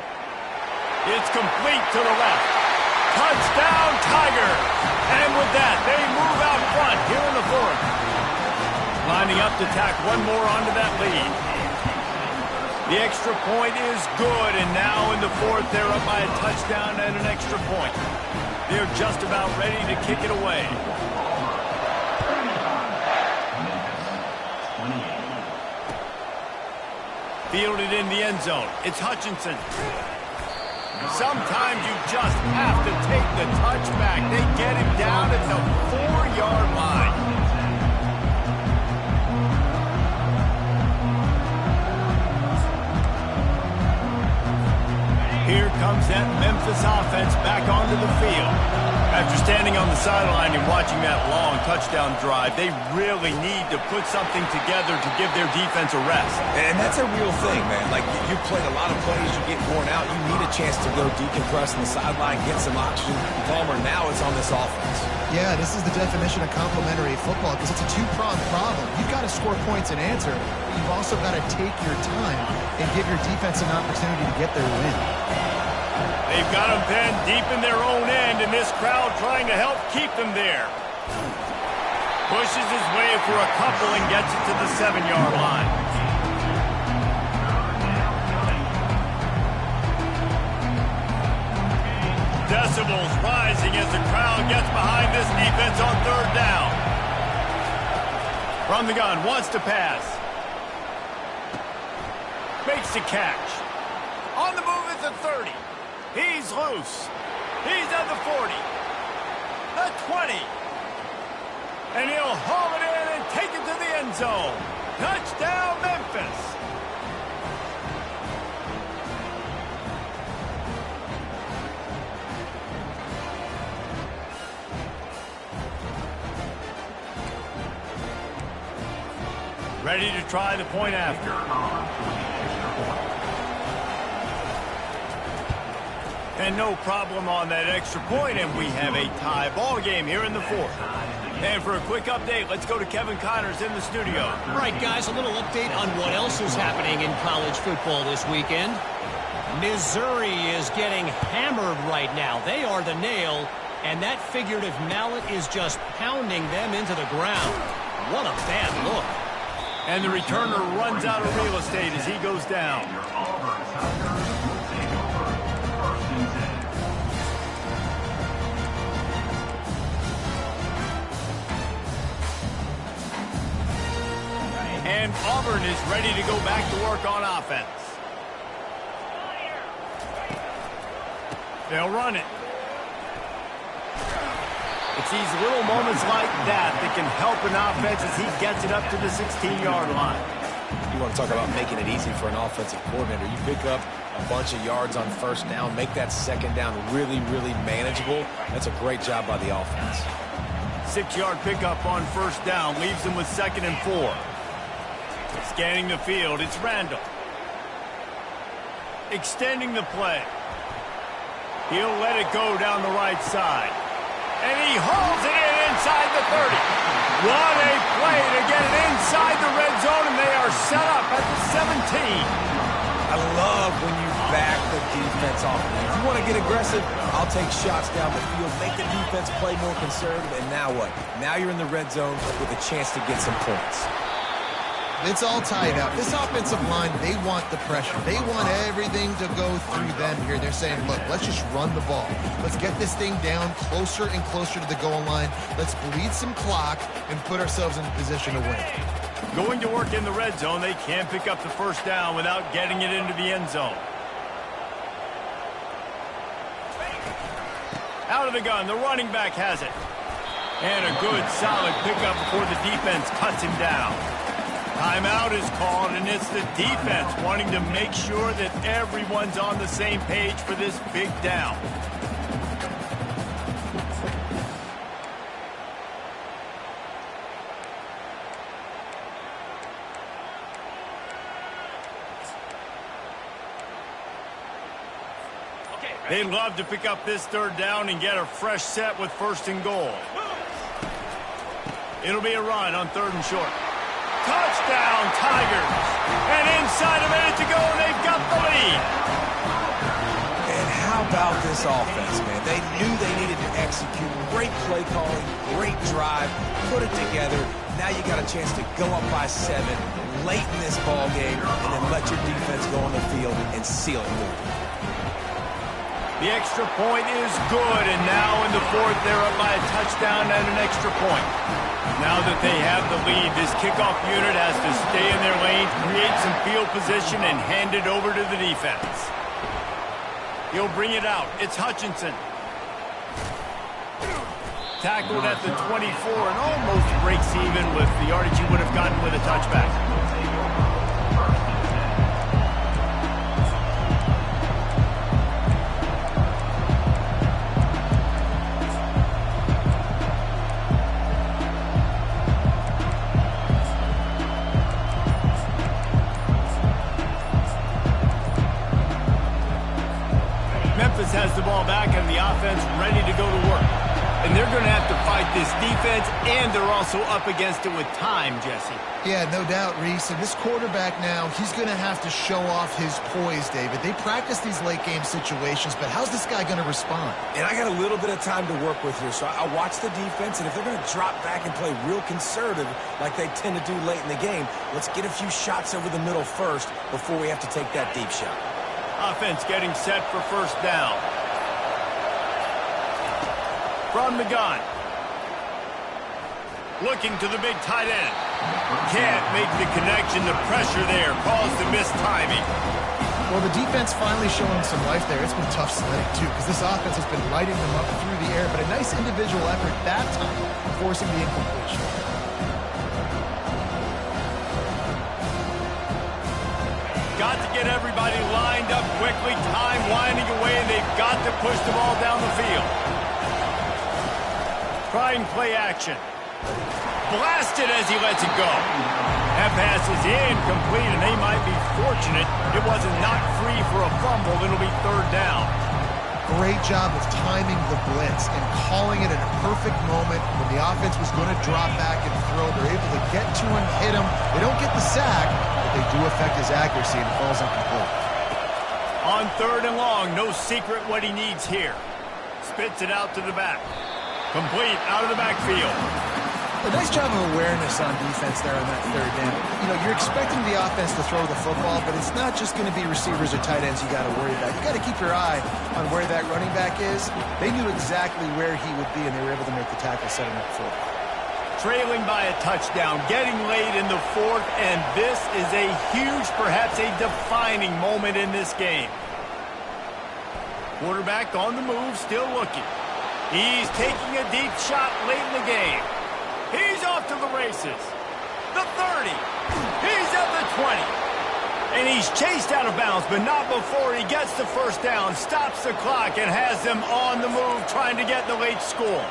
It's complete to the left. Touchdown, Tiger! And with that, they move out front here in the 4th. Lining up to tack one more onto that lead. The extra point is good, and now in the 4th, they're up by a touchdown and an extra point. They're just about ready to kick it away. Fielded in the end zone. It's Hutchinson. Sometimes you just have to take the touchback. They get him down at the 4-yard line. Here comes that Memphis offense back onto the field. After standing on the sideline and watching that long touchdown drive, they really need to put something together to give their defense a rest. And that's a real thing, man. Like, you played a lot of plays, you get worn out, you need a chance to go decompress on the sideline, get some oxygen. Palmer, now it's on this offense. Yeah, this is the definition of complementary football because it's a two-pronged problem. You've got to score points and answer, but you've also got to take your time and give your defense an opportunity to get their win. They've got them pinned deep in their own end, and this crowd trying to help keep them there. Pushes his way for a couple and gets it to the 7-yard line. Decibels rising as the crowd gets behind this defense on 3rd down. From the gun, wants to pass. Makes the catch. On the move at the 30. He's loose. He's at the 40. The 20. And he'll haul it in and take it to the end zone. Touchdown, Memphis. Ready to try the point after. And no problem on that extra point, and we have a tie ball game here in the fourth. And for a quick update, let's go to Kevin Connors in the studio. All right, guys, a little update on what else is happening in college football this weekend. Missouri is getting hammered right now. They are the nail, and that figurative mallet is just pounding them into the ground. What a bad look. And the returner runs out of real estate as he goes down. And Auburn is ready to go back to work on offense. They'll run it. It's these little moments like that that can help an offense as he gets it up to the 16-yard line. You want to talk about making it easy for an offensive coordinator. You pick up a bunch of yards on first down, make that second down really, really manageable. That's a great job by the offense. 6-yard pickup on first down leaves them with 2nd and 4. Scanning the field, it's Randall. Extending the play. He'll let it go down the right side. And he hauls it in inside the 30. What a play to get it inside the red zone, and they are set up at the 17. I love when you back the defense off. If you want to get aggressive, I'll take shots down the field, make the defense play more conservative, and now what? Now you're in the red zone with a chance to get some points. It's all tied up. This offensive line, they want the pressure. They want everything to go through them here. They're saying, look, let's just run the ball. Let's get this thing down closer and closer to the goal line. Let's bleed some clock and put ourselves in a position to win. Going to work in the red zone, they can't pick up the first down without getting it into the end zone. Out of the gun, the running back has it. And a good, solid pickup before the defense cuts him down. Timeout is called, and it's the defense wanting to make sure that everyone's on the same page for this big down. They'd love to pick up this third down and get a fresh set with 1st and goal. It'll be a run on 3rd and short. Touchdown, Tigers. And inside a minute to go, and they've got the lead. And how about this offense, man? They knew they needed to execute. Great play calling, great drive, put it together. Now you got a chance to go up by 7 late in this ball game and then let your defense go on the field and seal it for you. The extra point is good, and now in the fourth, they're up by a touchdown and an extra point. Now that they have the lead, this kickoff unit has to stay in their lane, create some field position, and hand it over to the defense. He'll bring it out. It's Hutchinson. Tackled at the 24 and almost breaks even with the yardage he would have gotten with a touchback. Memphis has the ball back and the offense ready to go to work. And they're going to have to fight this defense, and they're also up against it with time, Jesse. Yeah, no doubt, Reese. And this quarterback now, he's going to have to show off his poise, David. They practice these late-game situations, but how's this guy going to respond? And I got a little bit of time to work with here, so I watch the defense, and if they're going to drop back and play real conservative like they tend to do late in the game, let's get a few shots over the middle first before we have to take that deep shot. Offense getting set for 1st down. From the gun. Looking to the big tight end. Can't make the connection. The pressure there caused the missed timing. Well, the defense finally showing some life there. It's been tough sledding, too, because this offense has been lighting them up through the air, but a nice individual effort that time, forcing the incompletion. Got to get everybody lined up quickly, time winding away, and they've got to push the ball down the field. Trying play action. Blasted as he lets it go. That pass is incomplete, and they might be fortunate it wasn't knocked free for a fumble. It'll be third down. Great job of timing the blitz and calling it at a perfect moment when the offense was going to drop back and throw. They're able to get to him, hit him. They don't get the sack, but they do affect his accuracy, and it falls incomplete. On third and long, no secret what he needs here. Spits it out to the back. Complete out of the backfield. A nice job of awareness on defense there on that third down. You know, you're expecting the offense to throw the football, but it's not just going to be receivers or tight ends you got to worry about. You got to keep your eye on where that running back is. They knew exactly where he would be, and they were able to make the tackle, setting up for it. Trailing by a touchdown, getting late in the fourth, and this is a huge, perhaps a defining moment in this game. Quarterback on the move, still looking. He's taking a deep shot late in the game. He's off to the races. The 30. He's at the 20. And he's chased out of bounds, but not before he gets the first down, stops the clock, and has them on the move trying to get the late score.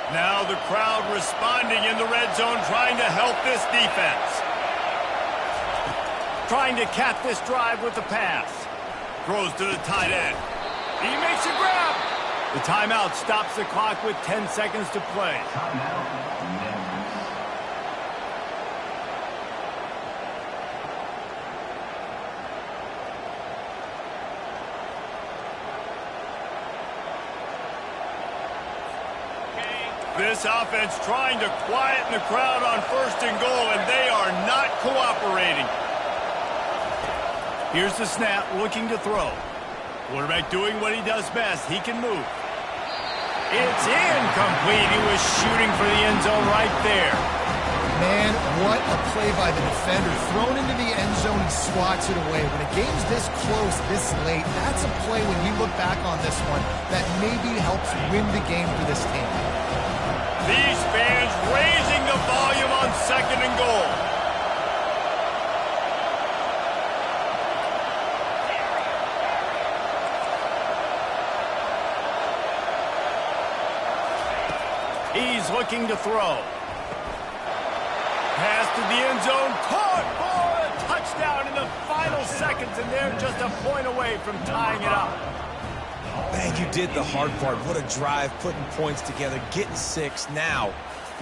Now the crowd responding in the red zone, trying to help this defense. Trying to cap this drive with the pass. Throws to the tight end. He makes a grab. The timeout stops the clock with 10 seconds to play. This offense trying to quieten the crowd on first and goal, and they are not cooperating. Here's the snap, looking to throw. Quarterback doing what he does best. He can move. It's incomplete. He was shooting for the end zone right there. Man, what a play by the defender. Thrown into the end zone, he swats it away. When a game's this close, this late, that's a play when you look back on this one that maybe helps win the game for this team. These fans raising the volume on second and goal. He's looking to throw. Pass to the end zone. Caught for a touchdown in the final seconds, and they're just a point away from tying it up. Man, you did the hard part. What a drive, putting points together, getting six. Now,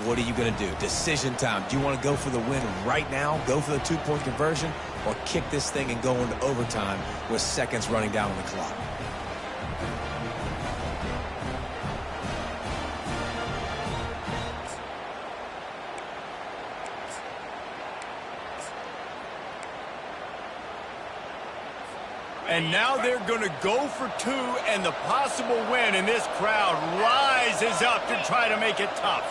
what are you going to do? Decision time. Do you want to go for the win right now, go for the two-point conversion, or kick this thing and go into overtime with seconds running down on the clock? And now they're going to go for two and the possible win, and this crowd rises up to try to make it tough.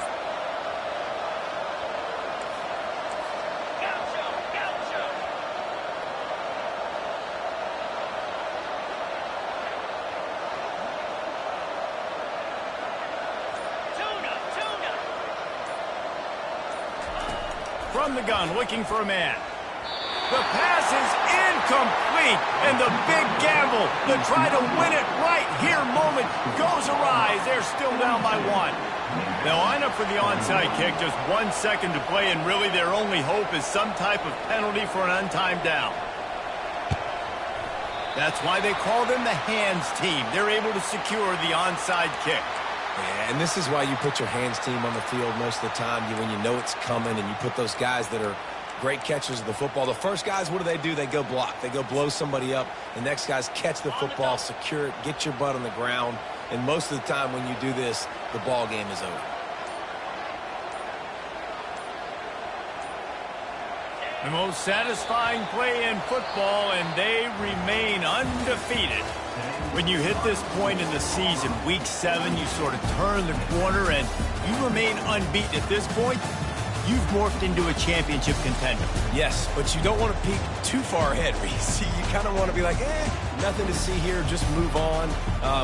From the gun, looking for a man. The pass is incomplete, and the big gamble to try to win it right here moment goes awry. They're still down by one. They'll line up for the onside kick, just 1 second to play, and really their only hope is some type of penalty for an untimed down. That's why they call them the hands team. They're able to secure the onside kick. Yeah, and this is why you put your hands team on the field most of the time, when you know it's coming, and you put those guys that are great catchers of the football. The first guys, what do? They go block. They go blow somebody up. The next guys catch the football, secure it, get your butt on the ground. And most of the time when you do this, the ball game is over. The most satisfying play in football, and they remain unmoved. undefeated. When you hit this point in the season, week 7, you sort of turn the corner and you remain unbeaten at this point. You've morphed into a championship contender. Yes, but you don't want to peek too far ahead, Reese. You kind of want to be like, nothing to see here, just move on.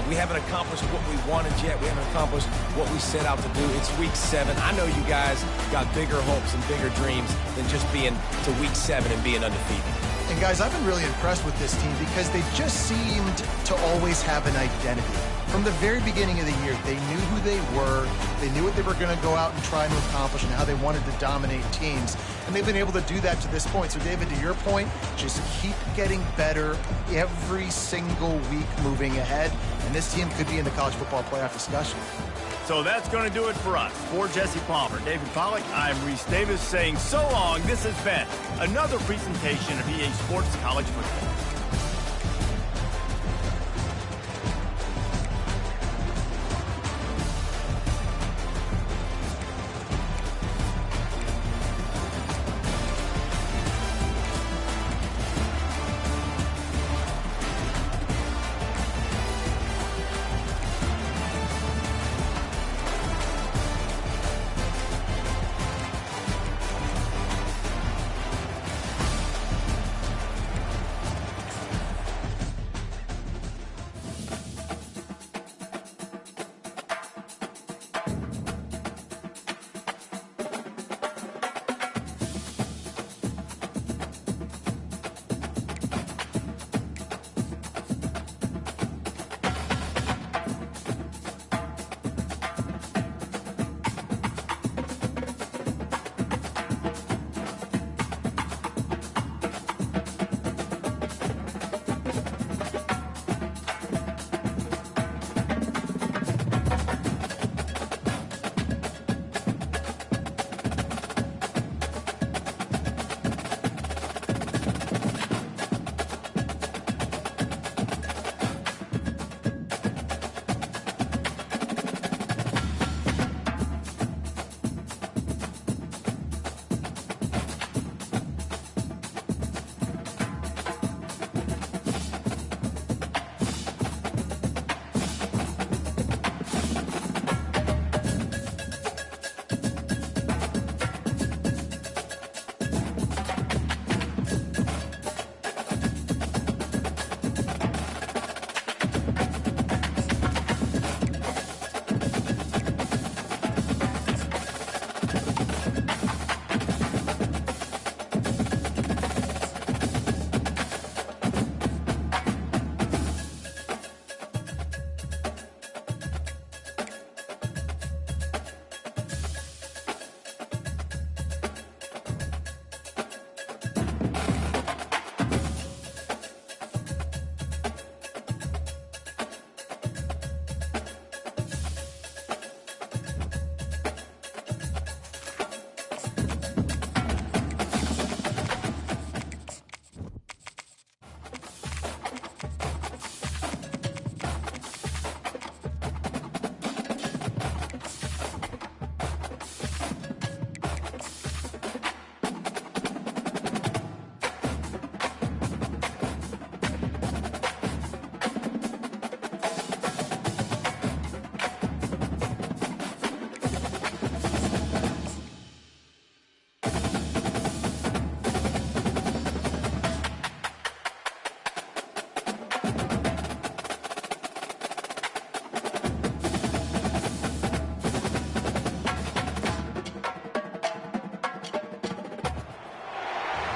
We haven't accomplished what we wanted yet. We haven't accomplished what we set out to do. It's week 7. I know you guys got bigger hopes and bigger dreams than just being to week 7 and being undefeated. And guys, I've been really impressed with this team because they just seemed to always have an identity. From the very beginning of the year, they knew who they were, they knew what they were going to go out and try to accomplish and how they wanted to dominate teams. And they've been able to do that to this point. So, David, to your point, just keep getting better every single week moving ahead. And this team could be in the college football playoff discussion. So that's going to do it for us. For Jesse Palmer, David Pollack, I'm Reese Davis saying so long. This has been another presentation of EA Sports College Football.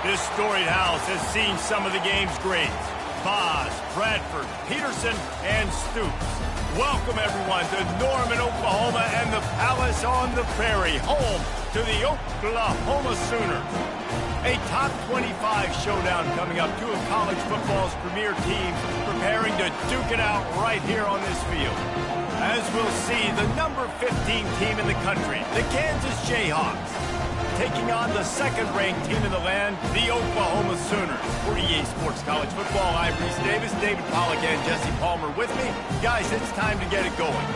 This storied house has seen some of the game's greats. Boz, Bradford, Peterson, and Stoops. Welcome, everyone, to Norman, Oklahoma, and the Palace on the Prairie, home to the Oklahoma Sooners. A top 25 showdown coming up. Two of college football's premier teams preparing to duke it out right here on this field. As we'll see, the number 15 team in the country, the Kansas Jayhawks, taking on the second-ranked team in the land, the Oklahoma Sooners. For EA Sports College Football, I'm Reese Davis, David Pollack, and Jesse Palmer with me. Guys, it's time to get it going.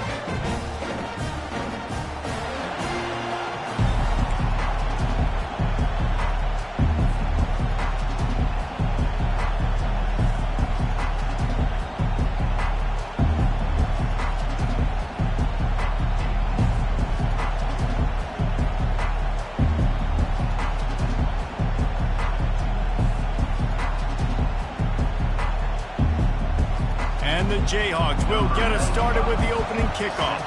And the Jayhawks will get us started with the opening kickoff.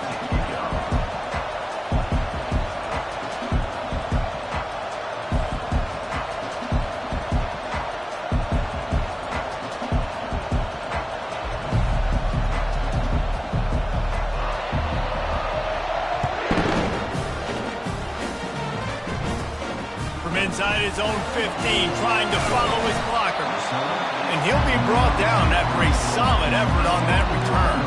From inside his own 15, trying to follow his blockers. And he'll be brought down after a solid effort on that return.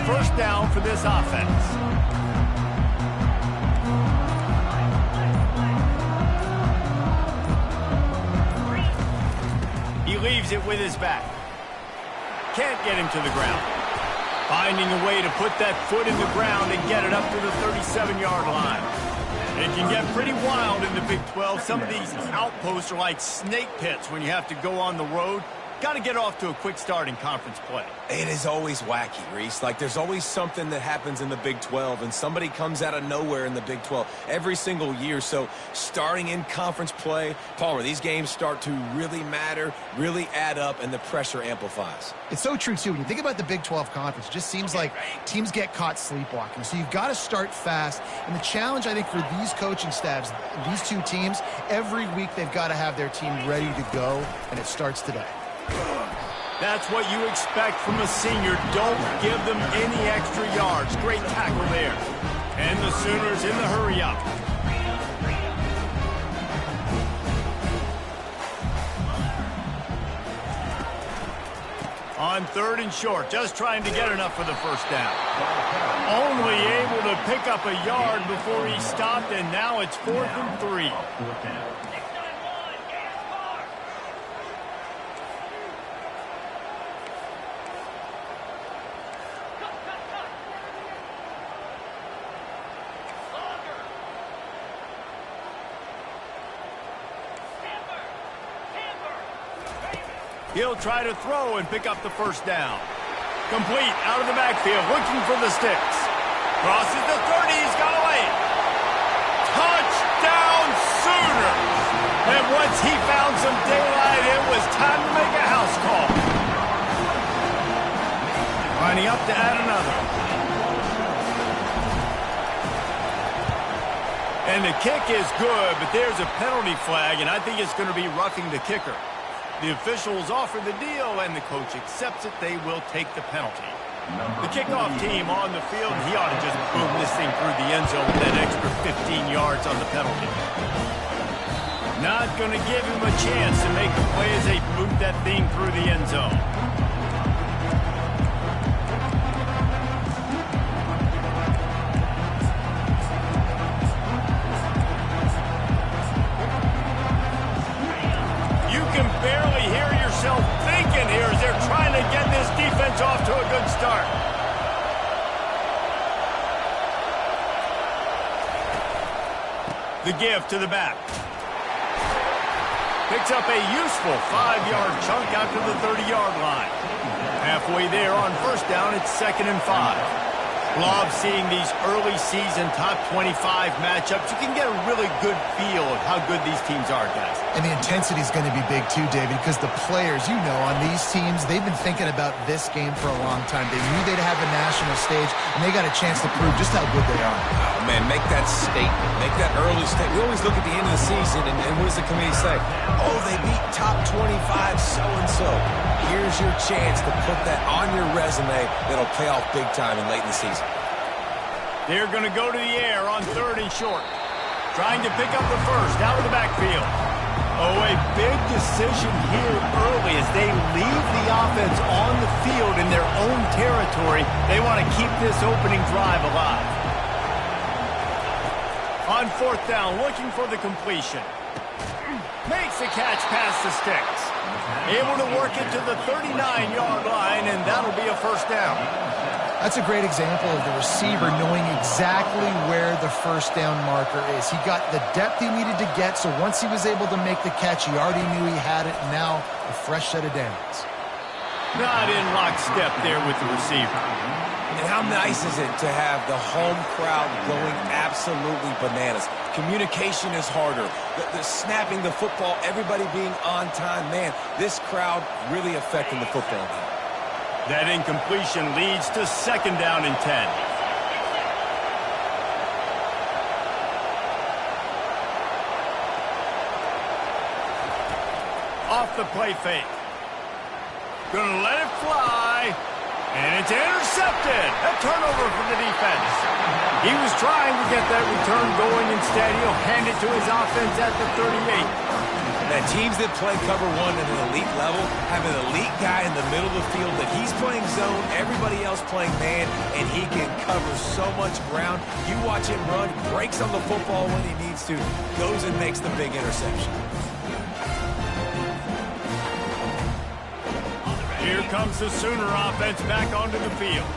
First down for this offense. He leaves it with his back. Can't get him to the ground. Finding a way to put that foot in the ground and get it up to the 37-yard line. It can get pretty wild in the Big 12. Some of these outposts are like snake pits when you have to go on the road. Got to get off to a quick start in conference play. It is always wacky, Reese. Like, there's always something that happens in the Big 12, and somebody comes out of nowhere in the Big 12 every single year. So, starting in conference play, Palmer, these games start to really matter, really add up, and the pressure amplifies. It's so true, too. When you think about the Big 12 Conference, it just seems like teams get caught sleepwalking. So you've got to start fast. And the challenge, I think, for these coaching staffs, these two teams, every week they've got to have their team ready to go, and it starts today. That's what you expect from a senior. Don't give them any extra yards. Great tackle there. And the Sooners in the hurry-up. On 3rd and short, just trying to get enough for the first down. Only able to pick up a yard before he stopped, and now it's 4th and 3. He'll try to throw and pick up the first down. Complete out of the backfield, looking for the sticks. Crosses the 30, he's got away. Touchdown Sooners! And once he found some daylight, it was time to make a house call. Lining up to add another. And the kick is good, but there's a penalty flag, and I think it's going to be roughing the kicker. The officials offer the deal, and the coach accepts it. They will take the penalty. The kickoff team on the field, he ought to just boom this thing through the end zone with that extra 15 yards on the penalty. Not going to give him a chance to make a play as they boot that thing through the end zone. Barely hear yourself thinking here as they're trying to get this defense off to a good start. The give to the back. Picks up a useful 5-yard chunk out to the 30-yard line. Halfway there on first down, it's 2nd and 5. Love seeing these early season top 25 matchups. You can get a really good feel of how good these teams are, guys. And the intensity is going to be big too, David, because the players, you know, on these teams, they've been thinking about this game for a long time. They knew they'd have a national stage, and they got a chance to prove just how good they are. Oh, man, make that statement. Make that early statement. We always look at the end of the season, and what does the committee say? Oh, they beat top 25 so-and-so. Here's your chance to put that on your resume that'll pay off big time in late in the season. They're going to go to the air on 3rd and short. Trying to pick up the first out of the backfield. Oh, a big decision here early as they leave the offense on the field in their own territory. They want to keep this opening drive alive. On 4th down, looking for the completion. Makes the catch past the sticks. Able to work it to the 39-yard line, and that'll be a first down. That's a great example of the receiver knowing exactly where the first down marker is. He got the depth he needed to get, so once he was able to make the catch, he already knew he had it. Now, a fresh set of downs. Not in lockstep there with the receiver. And how nice is it to have the home crowd going absolutely bananas? Communication is harder. The snapping the football, everybody being on time. Man, this crowd really affecting the football game. That incompletion leads to 2nd down and 10. Off the play fake. Gonna let it fly. And it's intercepted. A turnover for the defense. He was trying to get that return going. Instead, he'll hand it to his offense at the 38. Now, teams that play cover one at an elite level have an elite guy in the middle of the field that he's playing zone, everybody else playing man, and he can cover so much ground. You watch him run, breaks on the football when he needs to, goes and makes the big interception. Here comes the Sooner offense back onto the field.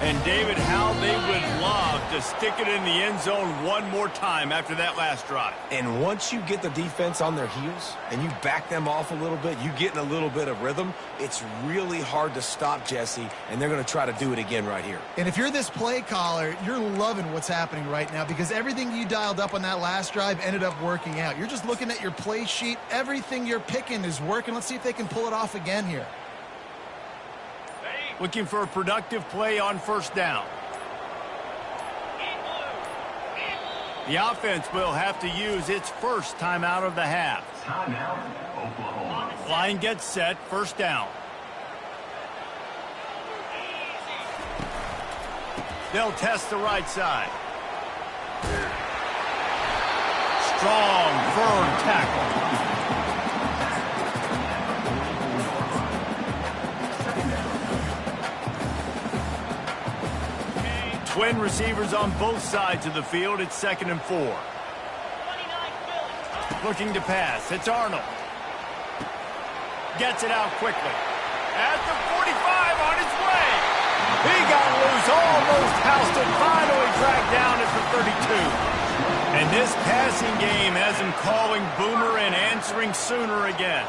And, David, how they would love to stick it in the end zone one more time after that last drive. And once you get the defense on their heels and you back them off a little bit, you get in a little bit of rhythm, it's really hard to stop, Jesse, and they're going to try to do it again right here. And if you're this play caller, you're loving what's happening right now because everything you dialed up on that last drive ended up working out. You're just looking at your play sheet. Everything you're picking is working. Let's see if they can pull it off again here. Looking for a productive play on 1st down. The offense will have to use its first timeout of the half. Timeout, Oklahoma. Line gets set, 1st down. They'll test the right side. Strong, firm tackle. Twin receivers on both sides of the field. It's 2nd and 4. Looking to pass. It's Arnold. Gets it out quickly. At the 45 on his way. He got loose, almost housed it, finally dragged down at the 32. And this passing game has him calling Boomer and answering Sooner again.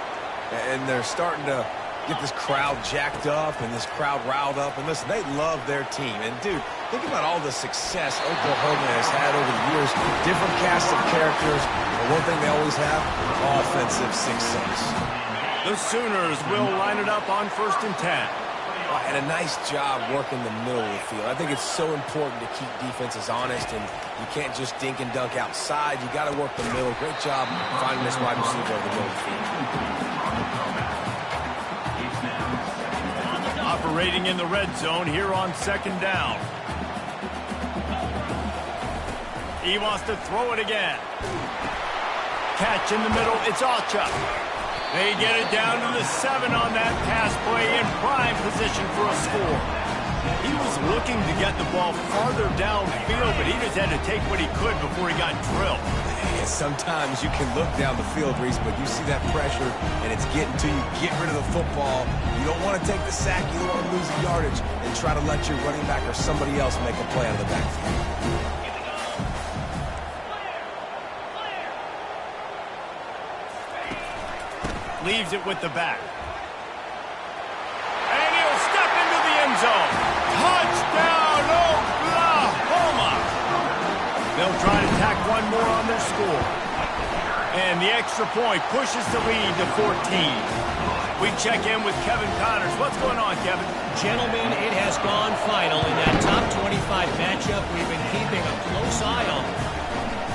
And they're starting to get this crowd jacked up and this crowd riled up. And listen, they love their team. And, dude, think about all the success Oklahoma has had over the years. Different cast of characters. But one thing they always have, offensive success. The Sooners will line it up on 1st and 10. And a nice job working the middle of the field. I think it's so important to keep defenses honest, and you can't just dink and dunk outside. You got to work the middle. Great job finding this wide receiver over the middle of the field. Operating in the red zone here on 2nd down. He wants to throw it again. Catch in the middle. It's Ncaa. They get it down to the 7 on that pass play in prime position for a score. He was looking to get the ball farther downfield, but he just had to take what he could before he got drilled. And sometimes you can look down the field, Reese, but you see that pressure, and it's getting to you. Get rid of the football. You don't want to take the sack. You don't want to lose the yardage and try to let your running back or somebody else make a play out of the backfield. Leaves it with the back. And he'll step into the end zone. Touchdown, Oklahoma! They'll try to tack one more on their score. And the extra point pushes the lead to 14. We check in with Kevin Connors. What's going on, Kevin? Gentlemen, it has gone final in that top 25 matchup we've been keeping a close eye on.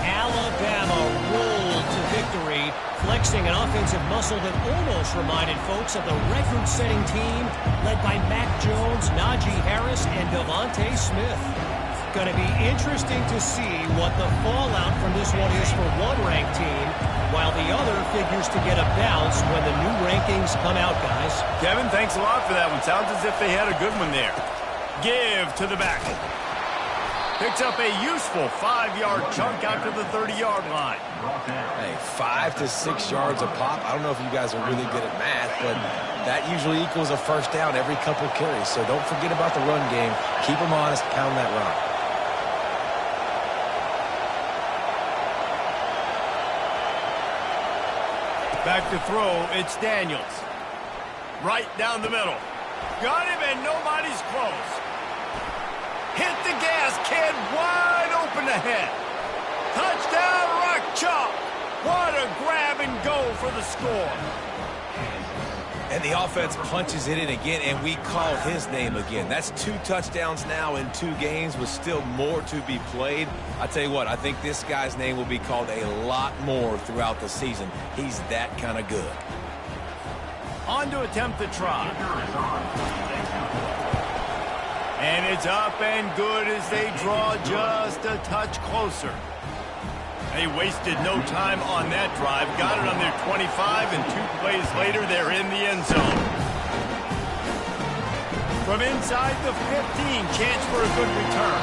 Alabama rolled to victory, flexing an offensive muscle that almost reminded folks of the record-setting team led by Mac Jones, Najee Harris, and Devontae Smith. Going to be interesting to see what the fallout from this one is for one ranked team, while the other figures to get a bounce when the new rankings come out, guys. Kevin, thanks a lot for that one. Sounds as if they had a good one there. Give to the back. Picks up a useful 5-yard chunk out to the 30-yard line. Hey, 5 to 6 yards a pop. I don't know if you guys are really good at math, but that usually equals a first down every couple carries. So don't forget about the run game. Keep them honest, pound that rock. Back to throw, it's Daniels. Right down the middle. Got him, and nobody's close. kid wide open ahead. Touchdown, Rock Chalk. What a grab and go for the score. And the offense punches it in again, and we call his name again. That's 2 touchdowns now in 2 games with still more to be played. I tell you what, I think this guy's name will be called a lot more throughout the season. He's that kind of good. On to attempt the try. And it's up and good as they draw just a touch closer. They wasted no time on that drive. Got it on their 25, and 2 plays later, they're in the end zone. From inside the 15, chance for a good return.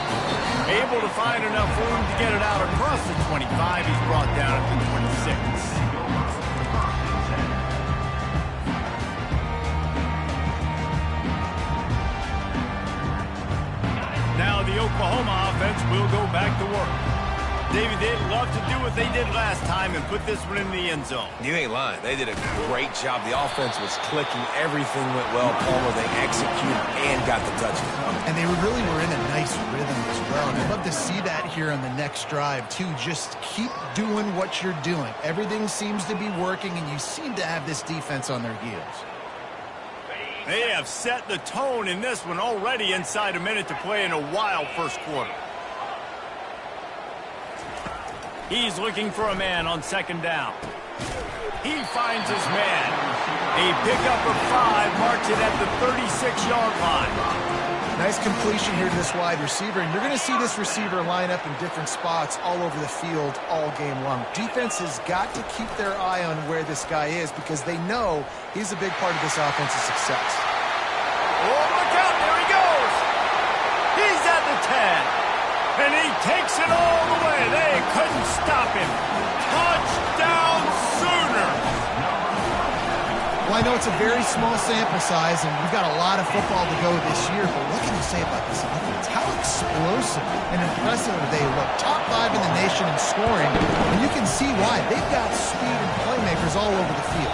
Able to find enough room to get it out across the 25. He's brought down at the 26. Now the Oklahoma offense will go back to work. David, they'd love to do what they did last time and put this one in the end zone. You ain't lying. They did a great job. The offense was clicking. Everything went well. Palmer, they executed and got the touchdown. And they really were in a nice rhythm as well. And I'd love to see that here on the next drive, too. Just keep doing what you're doing. Everything seems to be working, and you seem to have this defense on their heels. They have set the tone in this one already inside a minute to play in a wild first quarter. He's looking for a man on second down. He finds his man. A pickup of 5 marks it at the 36-yard line. Nice completion here to this wide receiver, and you're going to see this receiver line up in different spots all over the field all game long. Defense has got to keep their eye on where this guy is because they know he's a big part of this offense's success. Oh, look out. There he goes. He's at the 10. And he takes it all the way. They couldn't stop him. Touchdown Sooners. Well, I know it's a very small sample size, and we've got a lot of football to go this year, but what can you say about this offense? How explosive and impressive they look. Top 5 in the nation in scoring, and you can see why. They've got speed and playmakers all over the field.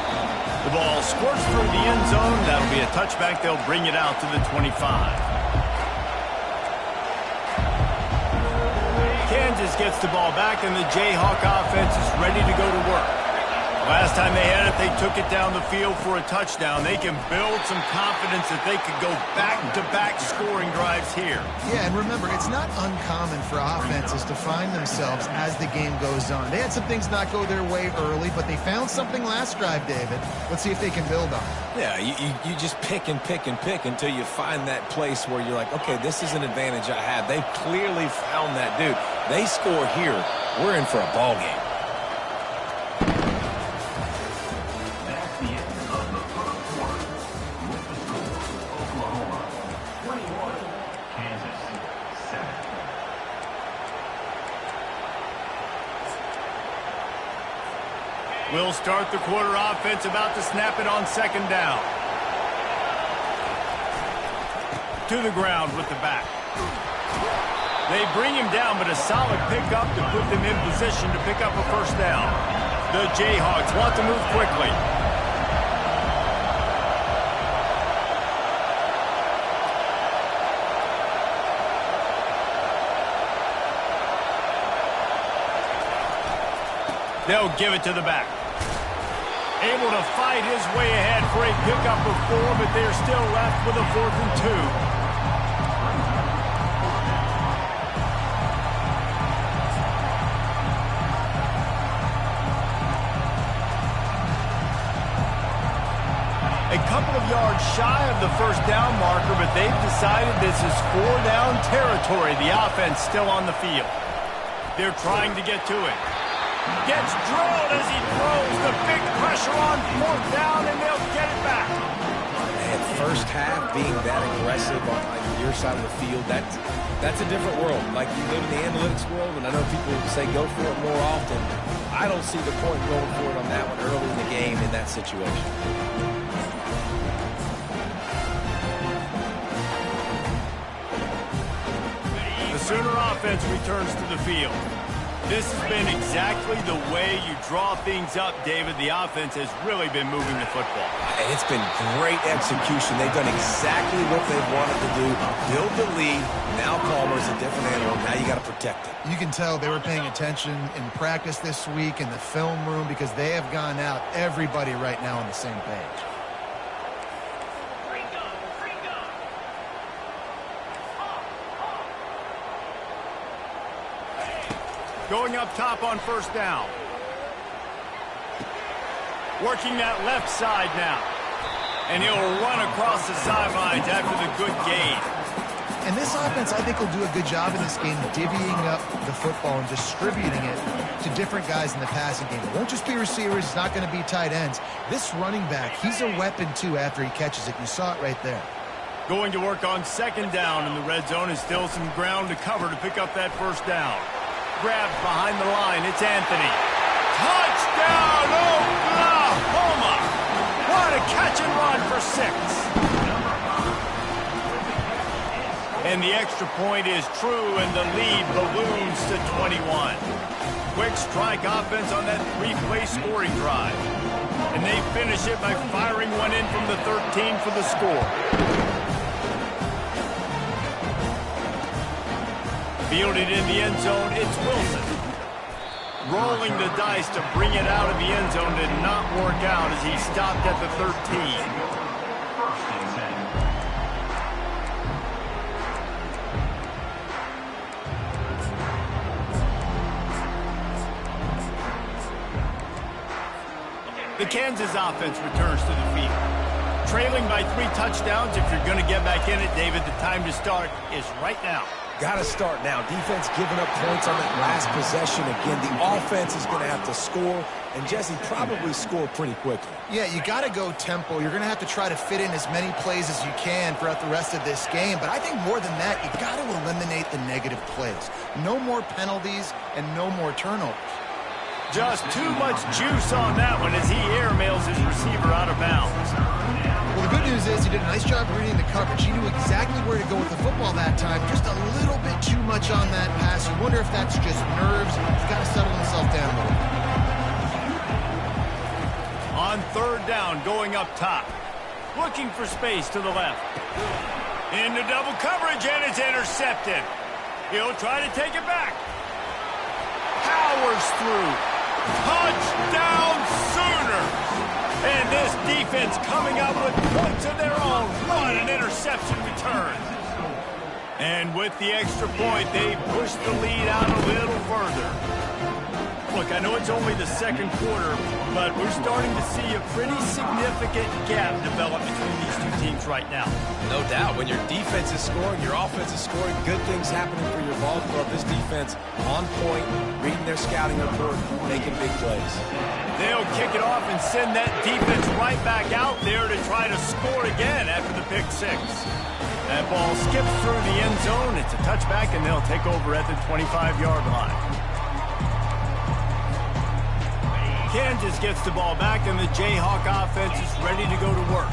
The ball squirts through the end zone. That'll be a touchback. They'll bring it out to the 25. Kansas gets the ball back, and the Jayhawk offense is ready to go to work. Last time they had it, they took it down the field for a touchdown. They can build some confidence that they could go back-to-back scoring drives here. Yeah, and remember, it's not uncommon for offenses to find themselves as the game goes on. They had some things not go their way early, but they found something last drive, David. Let's see if they can build on it. Yeah, you just pick and pick and pick until you find that place where you're like, okay, this is an advantage I have. They clearly found that, dude. They score here, we're in for a ball game. That's the end of the first quarter. Oklahoma 21, Kansas 7. We'll start the quarter offense about to snap it on second down. To the ground with the back. They bring him down, but a solid pickup to put them in position to pick up a first down. The Jayhawks want to move quickly. They'll give it to the back. Able to fight his way ahead for a pickup of 4, but they're still left with a 4th and 2. A couple of yards shy of the first down marker, but they've decided this is 4-down territory. The offense still on the field. They're trying to get to it. Gets drilled as he throws. The big pressure on 4th down, and they'll get it back. And first half being that aggressive on like your side of the field, that's a different world. Like you live in the analytics world, and I know people say go for it more often. I don't see the point going for it on that one early in the game in that situation. The Sooner offense returns to the field. This has been exactly the way you draw things up, David. The offense has really been moving the football. It's been great execution. They've done exactly what they've wanted to do. Build the lead. Now Palmer's a different animal. Now you got to protect it. You can tell they were paying attention in practice this week in the film room because they have gone out, everybody right now on the same page. Going up top on first down. Working that left side now. And he'll run across the sidelines after the good gain. And this offense, I think, will do a good job in this game divvying up the football and distributing it to different guys in the passing game. It won't just be receivers. It's not going to be tight ends. This running back, he's a weapon, too, after he catches it. You saw it right there. Going to work on second down in the red zone is still some ground to cover to pick up that first down. Grabbed behind the line. It's Anthony. Touchdown, Oklahoma! What a catch and run for 6. And the extra point is true, and the lead balloons to 21. Quick strike offense on that 3-play scoring drive. And they finish it by firing one in from the 13 for the score. Fielded in the end zone, it's Wilson. Rolling the dice to bring it out of the end zone did not work out as he stopped at the 13. The Kansas offense returns to the field. Trailing by 3 touchdowns, if you're going to get back in it, David, the time to start is right now. Got to start now. Defense giving up points on that last possession. Again, the offense is going to have to score, and Jesse probably score pretty quickly. Yeah, you got to go tempo. You're going to have to try to fit in as many plays as you can throughout the rest of this game. But I think more than that, you got to eliminate the negative plays. No more penalties and no more turnovers. Just too much juice on that one as he airmails his receiver out of bounds. Well, the good news is he did a nice job reading the coverage. He knew exactly where to go with the football that time. Just a little bit too much on that pass. You wonder if that's just nerves. He's got to settle himself down a little bit. On third down, going up top. Looking for space to the left. Into double coverage, and it's intercepted. He'll try to take it back. Powers through. Touchdown Sooners! And this defense coming up with points of their own. What an interception return. And with the extra point, they push the lead out a little further. Look, I know it's only the second quarter, but we're starting to see a pretty significant gap develop between these two teams right now. No doubt. When your defense is scoring, your offense is scoring, good things happening for your ball club. This defense on point, reading their scouting report, making big plays. They'll kick it off and send that defense right back out there to try to score again after the pick 6. That ball skips through the end zone. It's a touchback, and they'll take over at the 25-yard line. Kansas gets the ball back, and the Jayhawk offense is ready to go to work.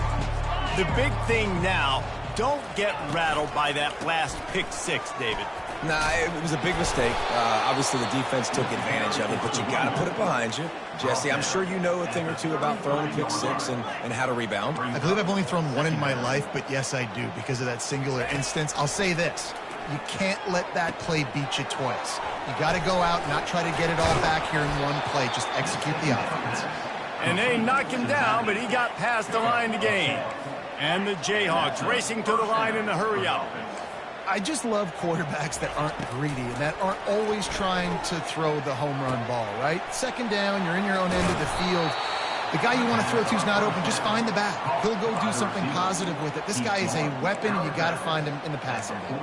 The big thing now, don't get rattled by that last pick 6, David. Nah, it was a big mistake. Obviously, the defense took advantage of it, but you got to put it behind you. Jesse, I'm sure you know a thing or two about throwing a pick 6 and how to rebound. I believe I've only thrown one in my life, but yes, I do, because of that singular instance. I'll say this. You can't let that play beat you twice. You got to go out, not try to get it all back here in one play. Just execute the offense. And they knock him down, but he got past the line to gain. And the Jayhawks racing to the line in a hurry up. I just love quarterbacks that aren't greedy and that aren't always trying to throw the home run ball, right? Second down, you're in your own end of the field. The guy you want to throw to is not open. Just find the back. He'll go do something positive with it. This guy is a weapon, and you got to find him in the passing game.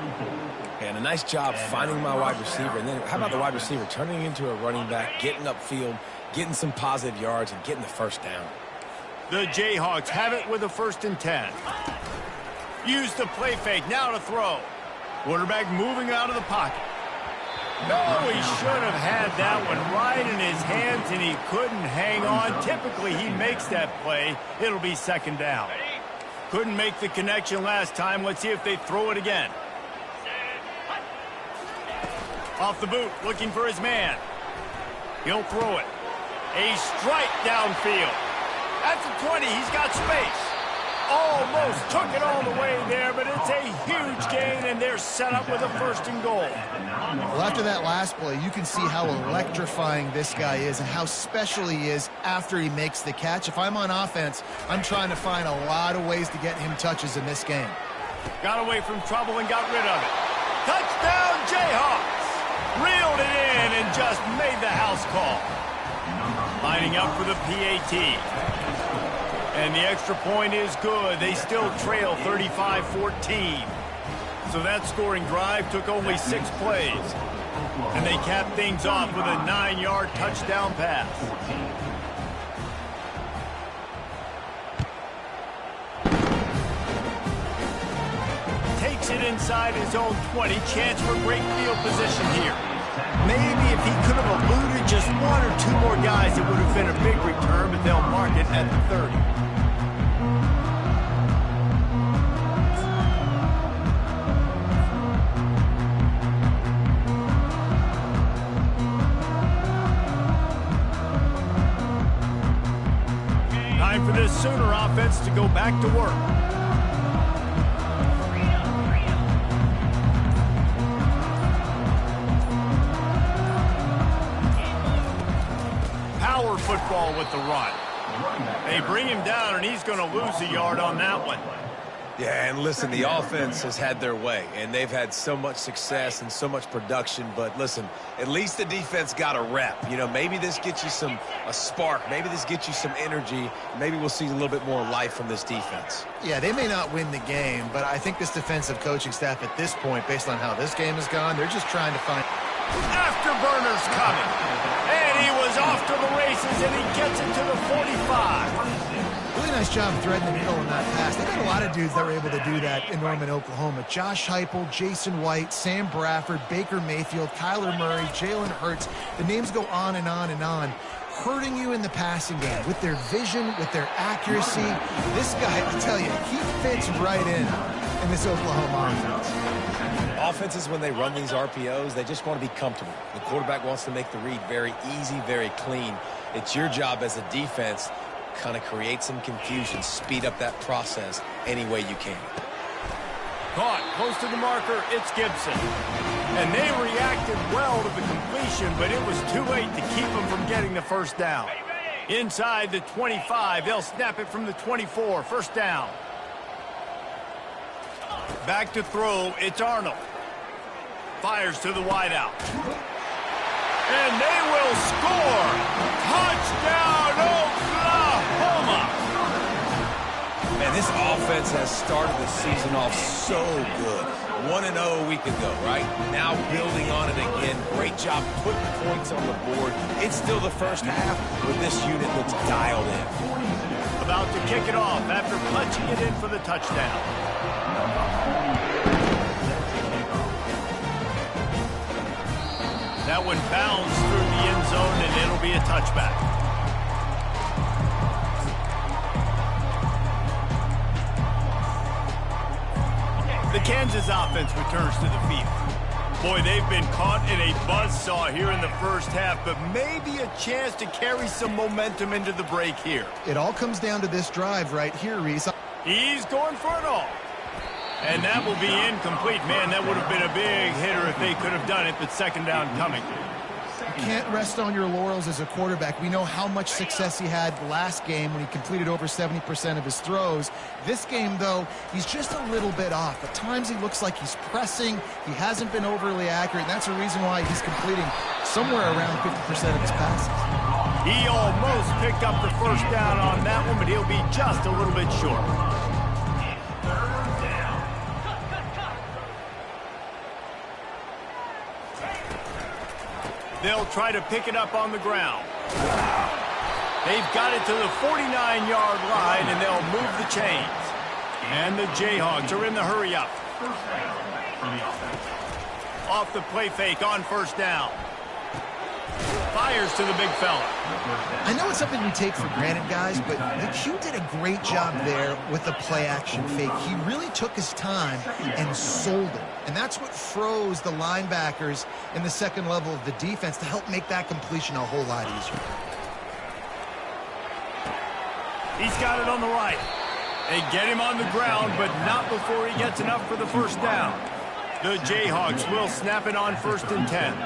And a nice job finding my wide receiver. And then how about the wide receiver turning into a running back, getting upfield, getting some positive yards, and getting the first down. The Jayhawks have it with a 1st and 10. Use the play fake. Now to throw. Quarterback moving out of the pocket. No, he should have had that one right in his hands, and he couldn't hang on. Typically, he makes that play. It'll be 2nd down. Couldn't make the connection last time. Let's see if they throw it again. Off the boot, looking for his man. He'll throw it. A strike downfield. At the 20, he's got space. Almost took it all the way there, but it's a huge gain, and they're set up with a 1st and goal. Well, after that last play, you can see how electrifying this guy is and how special he is after he makes the catch. If I'm on offense, I'm trying to find a lot of ways to get him touches in this game. Got away from trouble and got rid of it. Touchdown, Jayhawks! Reeled it in and just made the house call. Lining up for the PAT. And the extra point is good. They still trail 35-14. So that scoring drive took only 6 plays. And they capped things off with a 9-yard touchdown pass. Takes it inside his own 20. Chance for great field position here. Maybe if he could have eluded just 1 or 2 more guys, it would have been a big return, but they'll mark it at the 30. Time for this Sooner offense to go back to work. Power football with the run. They bring him down, and he's going to lose a yard on that one. Yeah, and listen, the offense has had their way, and they've had so much success and so much production. But listen, at least the defense got a rep. You know, maybe this gets you a spark. Maybe this gets you some energy. Maybe we'll see a little bit more life from this defense. Yeah, they may not win the game, but I think this defensive coaching staff at this point, based on how this game has gone, they're just trying to find... Afterburners coming. And he was off to the races, and he gets it to the 45. Really nice job threading the needle in that pass. They got a lot of dudes that were able to do that in Norman, Oklahoma. Josh Heupel, Jason White, Sam Bradford, Baker Mayfield, Kyler Murray, Jalen Hurts. The names go on and on and on. Hurting you in the passing game with their vision, with their accuracy. This guy, I tell you, he fits right in this Oklahoma offense. Offenses, when they run these RPOs, they just want to be comfortable. The quarterback wants to make the read very easy, very clean. It's your job as a defense kind of create some confusion, speed up that process any way you can. Caught close to the marker, it's Gibson. And they reacted well to the completion, but it was too late to keep them from getting the 1st down. Inside the 25, they'll snap it from the 24, 1st down. Back to throw, it's Arnold. Fires to the wideout. And they will score! Touchdown, Oklahoma! Man, this offense has started the season off so good. 1-0 a week ago, right? Now building on it again. Great job putting points on the board. It's still the 1st half, but this unit looks dialed in. About to kick it off after punching it in for the touchdown. That one bounds through the end zone, and it'll be a touchback. The Kansas offense returns to the field. Boy, they've been caught in a buzzsaw here in the 1st half, but maybe a chance to carry some momentum into the break here. It all comes down to this drive right here, Reese. He's going for it all. And that will be incomplete. Man, that would have been a big hitter if they could have done it, but 2nd down coming. You can't rest on your laurels as a quarterback. We know how much success he had last game when he completed over 70% of his throws. This game, though, he's just a little bit off. At times he looks like he's pressing. He hasn't been overly accurate, and that's the reason why he's completing somewhere around 50% of his passes. He almost picked up the 1st down on that one, but he'll be just a little bit short. They'll try to pick it up on the ground. They've got it to the 49-yard line, and they'll move the chains. And the Jayhawks are in the hurry-up. Off the play fake on 1st down. Fires to the big fella. I know it's something we take for granted, guys, but Q did a great job there with the play-action fake. He really took his time and sold it. And that's what froze the linebackers in the second level of the defense to help make that completion a whole lot easier. He's got it on the right. They get him on the ground, but not before he gets enough for the first down. The Jayhawks will snap it on 1st and 10.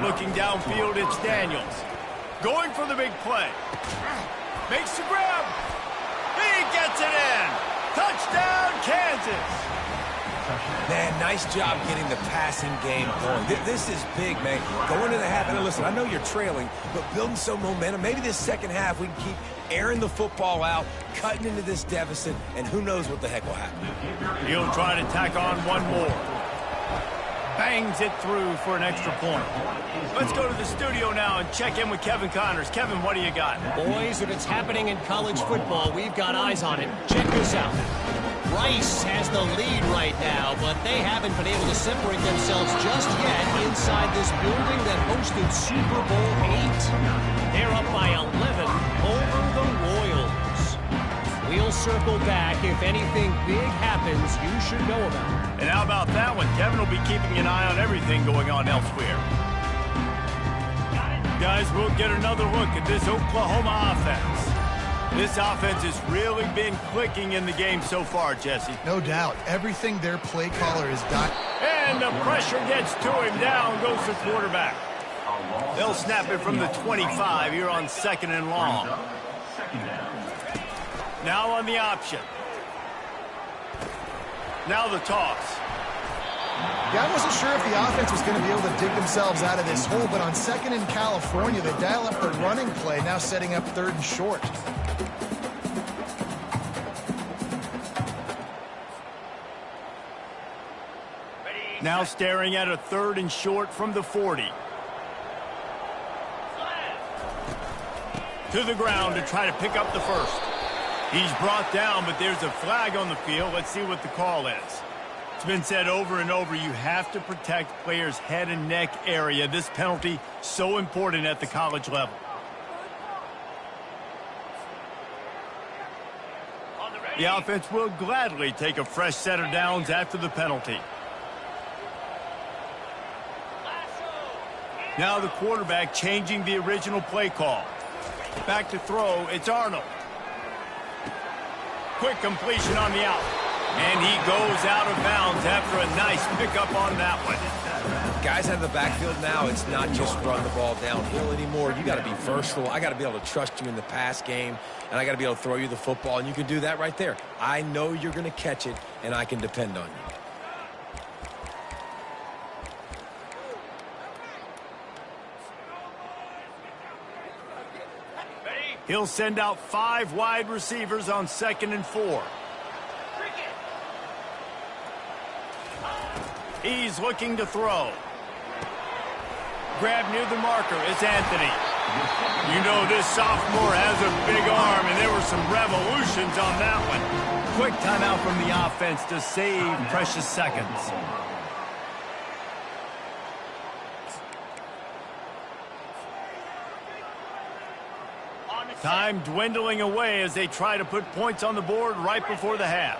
Looking downfield, it's Daniels. Going for the big play. Makes the grab. He gets it in. Touchdown, Kansas. Man, nice job getting the passing game going. This is big, man. Go into the half, and listen, I know you're trailing, but building some momentum. Maybe this second half we can keep airing the football out, cutting into this deficit, and who knows what the heck will happen. He'll try to tack on one more. Bangs it through for an extra point. Let's go to the studio now and check in with Kevin Connors. Kevin, what do you got? Boys, if it's happening in college football, we've got eyes on it. Check this out. Rice has the lead right now, but they haven't been able to separate themselves just yet inside this building that hosted Super Bowl 8. They're up by 11 over the Royals. We'll circle back. If anything big happens, you should know about it. And how about that one? Kevin will be keeping an eye on everything going on elsewhere. Guys, we'll get another look at this Oklahoma offense. This offense has really been clicking in the game so far, Jesse. No doubt. Everything their play caller has done. And the pressure gets to him. Down goes the quarterback. They'll snap it from the 25 here on 2nd and long. Now on the option. Now the toss. Yeah, I wasn't sure if the offense was going to be able to dig themselves out of this hole, but on 2nd in California, they dial up the running play, now setting up 3rd and short. Now staring at a 3rd and short from the 40. To the ground to try to pick up the first. He's brought down, but there's a flag on the field. Let's see what the call is. It's been said over and over, you have to protect players' head and neck area. This penalty so important at the college level. The offense will gladly take a fresh set of downs after the penalty. Now the quarterback changing the original play call. Back to throw, it's Arnold. Quick completion on the out. And he goes out of bounds after a nice pickup on that one. Guys out of the backfield now, it's not just run the ball downhill anymore. You got to be versatile. I got to be able to trust you in the pass game, and I got to be able to throw you the football, and you can do that right there. I know you're going to catch it, and I can depend on you. He'll send out 5 wide receivers on 2nd and 4. He's looking to throw. Grab near the marker. It's Anthony. You know this sophomore has a big arm, and there were some revolutions on that one. Quick timeout from the offense to save precious seconds. Time dwindling away as they try to put points on the board right before the half.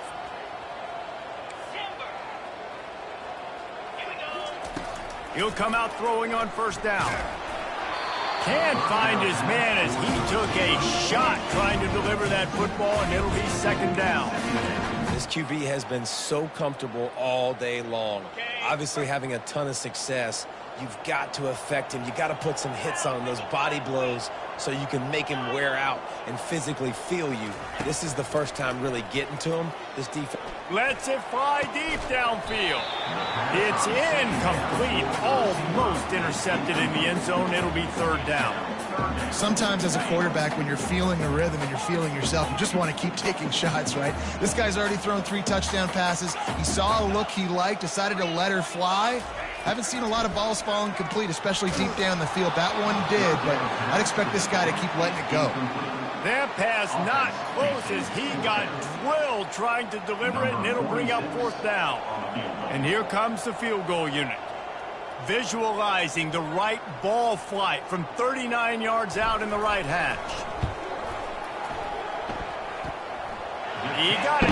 He'll come out throwing on 1st down. Can't find his man as he took a shot trying to deliver that football, and it'll be 2nd down. This QB has been so comfortable all day long. Obviously having a ton of success. You've got to affect him. You got to put some hits on him, those body blows, so you can make him wear out and physically feel you. This is the first time really getting to him. This defense lets it fly deep downfield. It's incomplete, almost intercepted in the end zone. It'll be 3rd down. Sometimes as a quarterback, when you're feeling the rhythm and you're feeling yourself, you just want to keep taking shots, right? This guy's already thrown 3 touchdown passes. He saw a look he liked, decided to let her fly. Haven't seen a lot of balls falling complete, especially deep down the field. That one did, but I'd expect this guy to keep letting it go. That pass not close as he got drilled trying to deliver it, and it'll bring up 4th down. And here comes the field goal unit. Visualizing the right ball flight from 39 yards out in the right hash. He got it.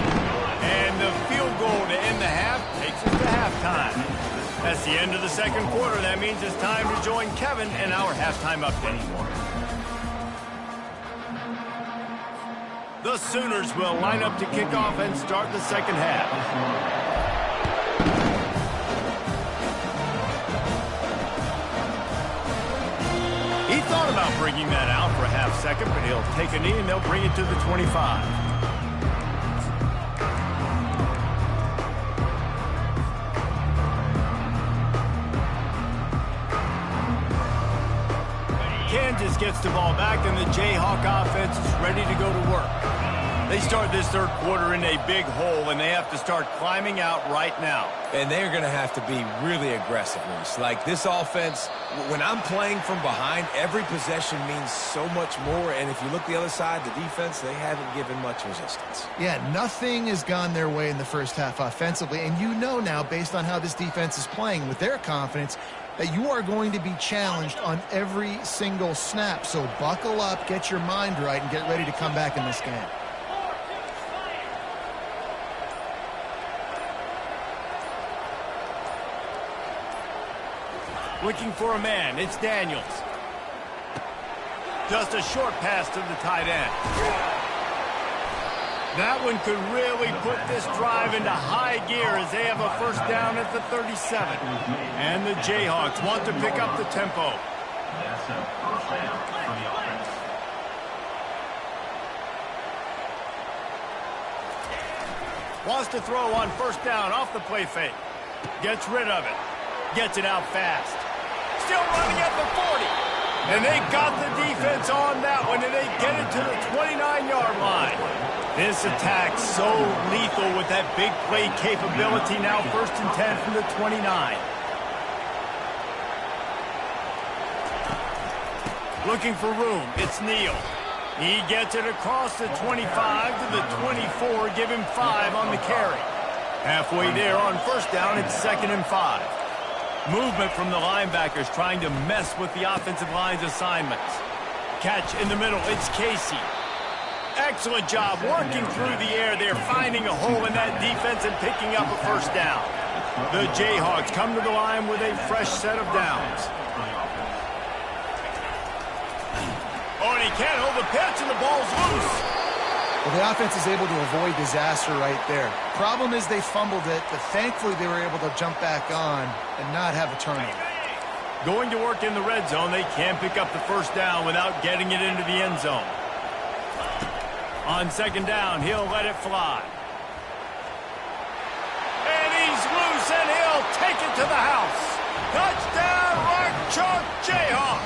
And the field goal to end the half takes us to halftime. That's the end of the second quarter. That means it's time to join Kevin in our halftime update. The Sooners will line up to kick off and start the second half. He thought about bringing that out for a half second, but he'll take a knee and they'll bring it to the 25. Kansas gets the ball back, and the Jayhawk offense is ready to go to work. They start this third quarter in a big hole, and they have to start climbing out right now. And they're going to have to be really aggressive, Reese. Like, this offense, when I'm playing from behind, every possession means so much more. And if you look the other side, the defense, they haven't given much resistance. Yeah, nothing has gone their way in the first half offensively. And you know now, based on how this defense is playing with their confidence, that you are going to be challenged on every single snap. So buckle up, get your mind right, and get ready to come back in this game. Looking for a man, it's Daniels. Just a short pass to the tight end. That one could really put this drive into high gear as they have a first down at the 37. And the Jayhawks want to pick up the tempo. That's a first down for the offense. Wants to throw on first down off the play fake. Gets rid of it. Gets it out fast. Still running at the 40. And they got the defense on that one, and they get it to the 29-yard line. This attack so lethal with that big play capability. Now first and 10 from the 29. Looking for room. It's Neal. He gets it across the 25 to the 24. Give him 5 on the carry. Halfway there on first down, it's 2nd and 5. Movement from the linebackers trying to mess with the offensive line's assignments. Catch in the middle. It's Casey. Excellent job working through the air there, finding a hole in that defense and picking up a first down. The Jayhawks come to the line with a fresh set of downs. Oh, and he can't hold the pitch, and the ball's loose. Well, the offense is able to avoid disaster right there. Problem is they fumbled it, but thankfully they were able to jump back on and not have a turnover. Going to work in the red zone, they can't pick up the first down without getting it into the end zone. On second down, he'll let it fly. And he's loose, and he'll take it to the house. Touchdown, Rock Chalk Jayhawk.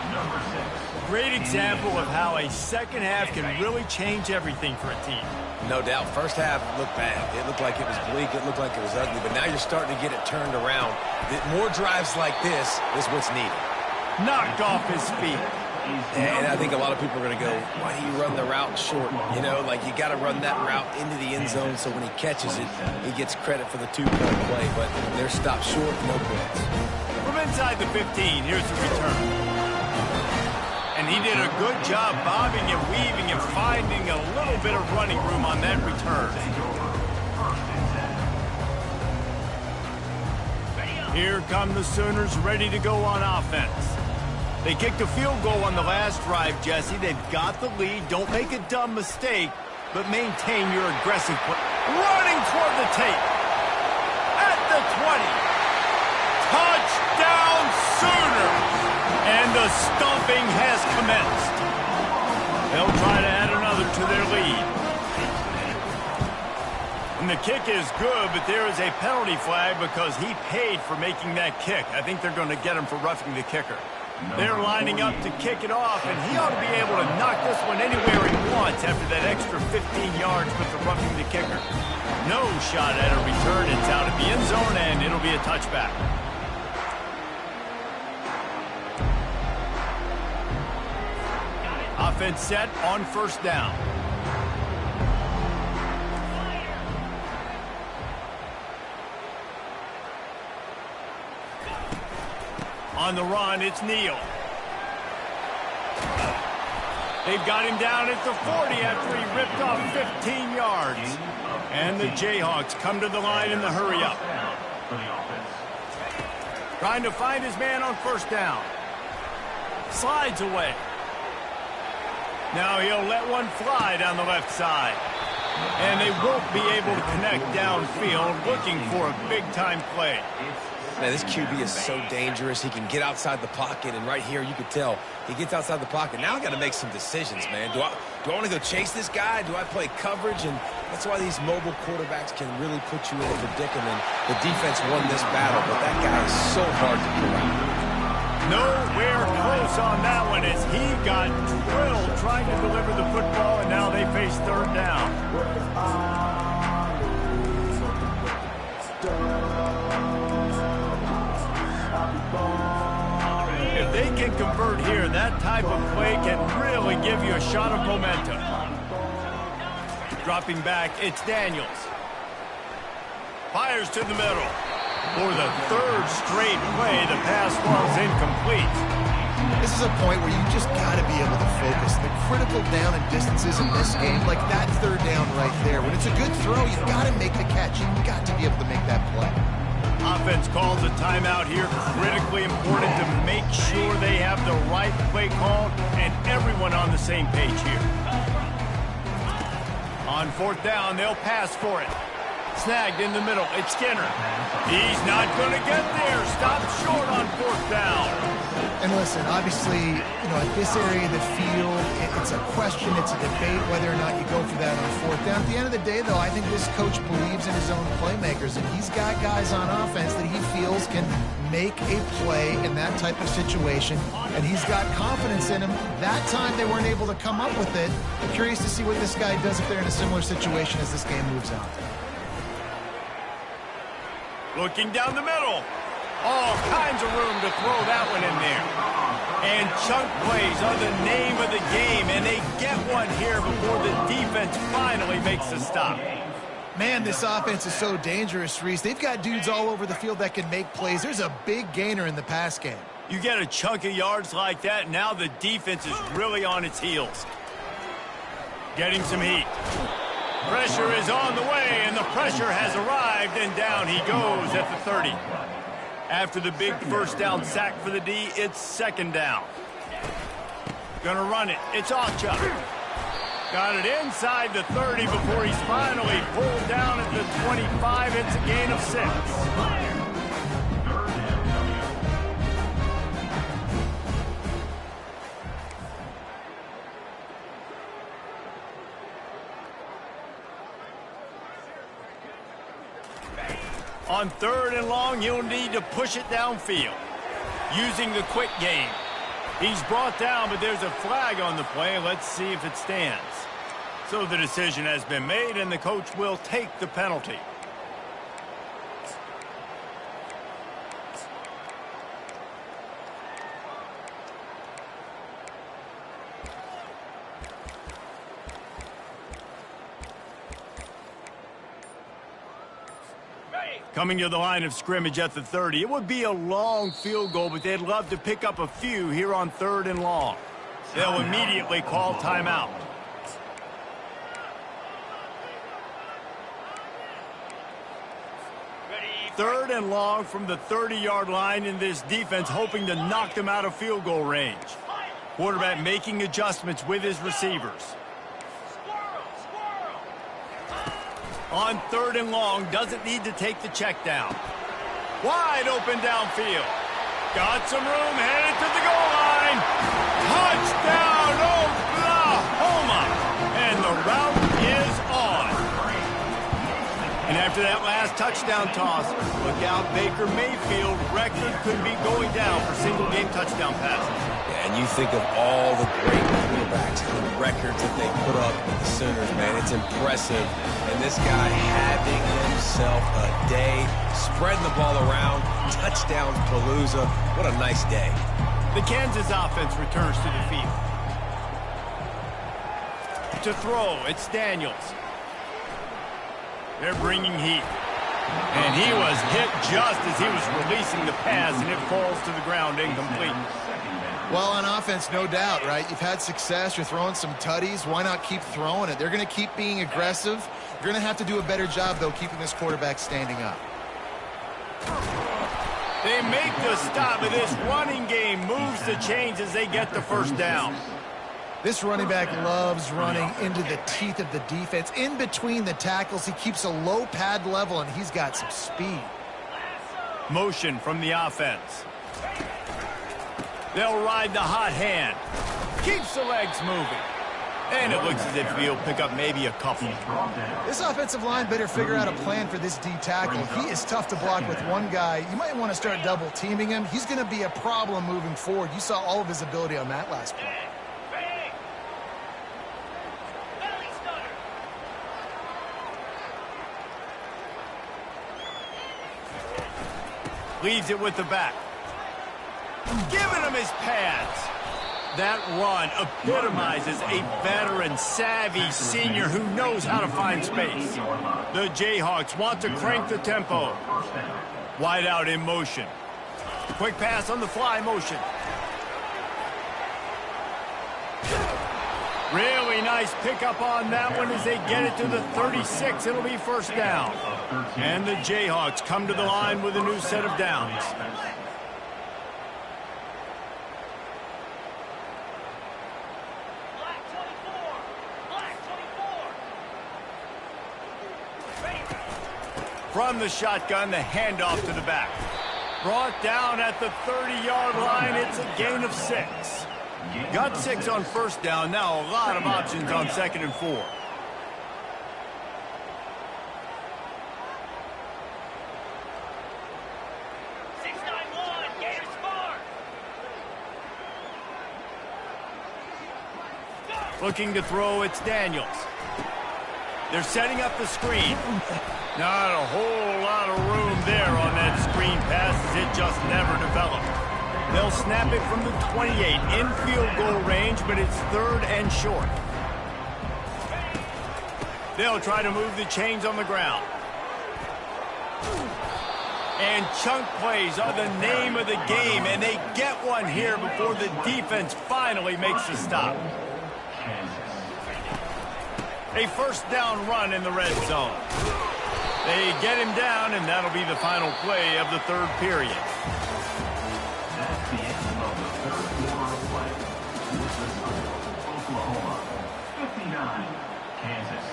Number 6. Great example of how a second half can really change everything for a team. No doubt. First half looked bad. It looked like it was bleak. It looked like it was ugly. But now you're starting to get it turned around. More drives like this is what's needed. Knocked off his feet. And I think a lot of people are going to go, why do you run the route short? You know, like you got to run that route into the end zone so when he catches it, he gets credit for the 2-point play. But they're stopped short, no points. From inside the 15, here's the return. And he did a good job bobbing and weaving and finding a little bit of running room on that return. Here come the Sooners ready to go on offense. They kicked a field goal on the last drive, Jesse. They've got the lead. Don't make a dumb mistake, but maintain your aggressive play. Running toward the tape. At the 20. Touchdown Sooners! And the stomping has commenced. They'll try to add another to their lead. And the kick is good, but there is a penalty flag because he paid for making that kick. I think they're going to get him for roughing the kicker. They're lining up to kick it off, and he ought to be able to knock this one anywhere he wants after that extra 15 yards with the roughing the kicker. No shot at a return. It's out of the end zone, and it'll be a touchback. Offense set on first down. On the run, it's Neal. They've got him down at the 40 after he ripped off 15 yards. And the Jayhawks come to the line in the hurry-up. Trying to find his man on first down. Slides away. Now he'll let one fly down the left side. And they won't be able to connect downfield, looking for a big-time play. Man, this QB is so dangerous. He can get outside the pocket, and right here you can tell he gets outside the pocket. Now I got to make some decisions, man. Do I want to go chase this guy? Do I play coverage? And that's why these mobile quarterbacks can really put you in a predicament. The defense won this battle, but that guy is so hard to corral. Nowhere close on that one as he got drilled trying to deliver the football, and now they face third down. If they can convert here, that type of play can really give you a shot of momentum. Dropping back, it's Daniels. Fires to the middle. For the third straight play, the pass was incomplete. This is a point where you just got to be able to focus. The critical down and distances in this game, like that third down right there. When it's a good throw, you've got to make the catch. You've got to be able to make that play. Offense calls a timeout here. Critically important to make sure they have the right play call and everyone on the same page here. On fourth down, they'll pass for it. Snagged in the middle. It's Skinner. He's not going to get there. Stopped short on fourth down. And listen, obviously, at this area of the field, it's a question, it's a debate whether or not you go for that on fourth down. At the end of the day, though, I think this coach believes in his own playmakers, and he's got guys on offense that he feels can make a play in that type of situation, and he's got confidence in him. That time they weren't able to come up with it. I'm curious to see what this guy does if they're in a similar situation as this game moves on. Looking down the middle. All kinds of room to throw that one in there. And chunk plays are the name of the game, and they get one here before the defense finally makes a stop. Man, this offense is so dangerous, Reese. They've got dudes all over the field that can make plays. There's a big gainer in the pass game. You get a chunk of yards like that, now the defense is really on its heels. Getting some heat. Pressure is on the way, and the pressure has arrived, and down he goes at the 30. After the big first down sack for the D, it's second down. Gonna run it. It's Ncaa. Got it inside the 30 before he's finally pulled down at the 25. It's a gain of 6. On third and long, he'll need to push it downfield. Using the quick game. He's brought down, but there's a flag on the play. Let's see if it stands. So the decision has been made, and the coach will take the penalty. Coming to the line of scrimmage at the 30. It would be a long field goal, but they'd love to pick up a few here on third and long. They'll immediately call timeout. Third and long from the 30-yard line, in this defense hoping to knock them out of field goal range. Quarterback making adjustments with his receivers. On third and long, doesn't need to take the check down. Wide open downfield. Got some room, headed to the goal line. Touchdown, Oklahoma! And the route is on. And after that last touchdown toss, look out, Baker Mayfield record could be going down for single-game touchdown passes. Yeah, and you think of all the great quarterbacks and the records that they put up with the Sooners, man. It's impressive. And this guy having himself a day, spreading the ball around, touchdown palooza. What a nice day. The Kansas offense returns to the field. To throw, it's Daniels. They're bringing heat. And he was hit just as he was releasing the pass, and it falls to the ground incomplete. Well, on offense, no doubt, right? You've had success. You're throwing some tutties. Why not keep throwing it? They're going to keep being aggressive. You're going to have to do a better job, though, keeping this quarterback standing up. They make the stop, but this running game moves the chains as they get the first down. This running back loves running into the teeth of the defense. In between the tackles, he keeps a low pad level, and he's got some speed. Motion from the offense. They'll ride the hot hand. Keeps the legs moving. And it looks as if he'll pick up maybe a couple. This offensive line better figure out a plan for this D tackle. He is tough to block with one guy. You might want to start double teaming him. He's going to be a problem moving forward. You saw all of his ability on that last play. Leaves it with the back. Giving him his pads. That run epitomizes a veteran, savvy senior who knows how to find space. The Jayhawks want to crank the tempo. Wide out in motion. Quick pass on the fly motion. Really nice pickup on that one as they get it to the 36. It'll be first down. And the Jayhawks come to the line with a new set of downs. From the shotgun, the handoff to the back. Brought down at the 30-yard line. It's a gain of 6. Got 6 on first down. Now a lot of options on 2nd and 4. Looking to throw, it's Daniels. They're setting up the screen. Not a whole lot of room there on that screen pass as it just never developed. They'll snap it from the 28 in field goal range, but it's 3rd and short. They'll try to move the chains on the ground. And chunk plays are the name of the game, and they get one here before the defense finally makes the stop. A first down run in the red zone. They get him down, and that'll be the final play of the 3rd period. That's the end of the 3rd quarter of play. This is Oklahoma 59, Kansas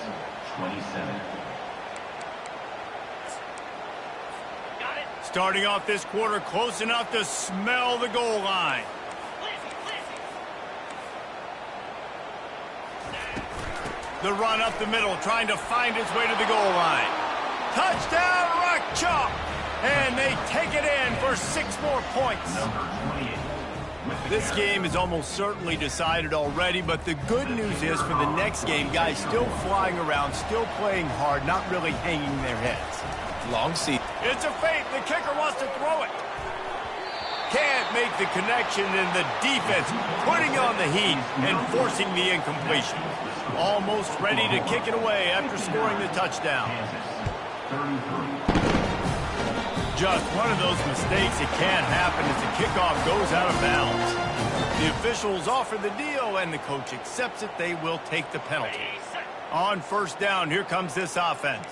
27. Starting off this quarter close enough to smell the goal line. The run up the middle, trying to find its way to the goal line. Touchdown, Rock Chalk! And they take it in for 6 more points. This game is almost certainly decided already, but the good news is for the next game, guys still flying around, still playing hard, not really hanging their heads. Long seat. It's a fake. The kicker wants to throw it. Can't make the connection, and the defense putting on the heat and forcing the incompletion. Almost ready to kick it away after scoring the touchdown. Just one of those mistakes that can't happen as the kickoff goes out of bounds. The officials offer the deal, and the coach accepts it. They will take the penalty. On first down, here comes this offense.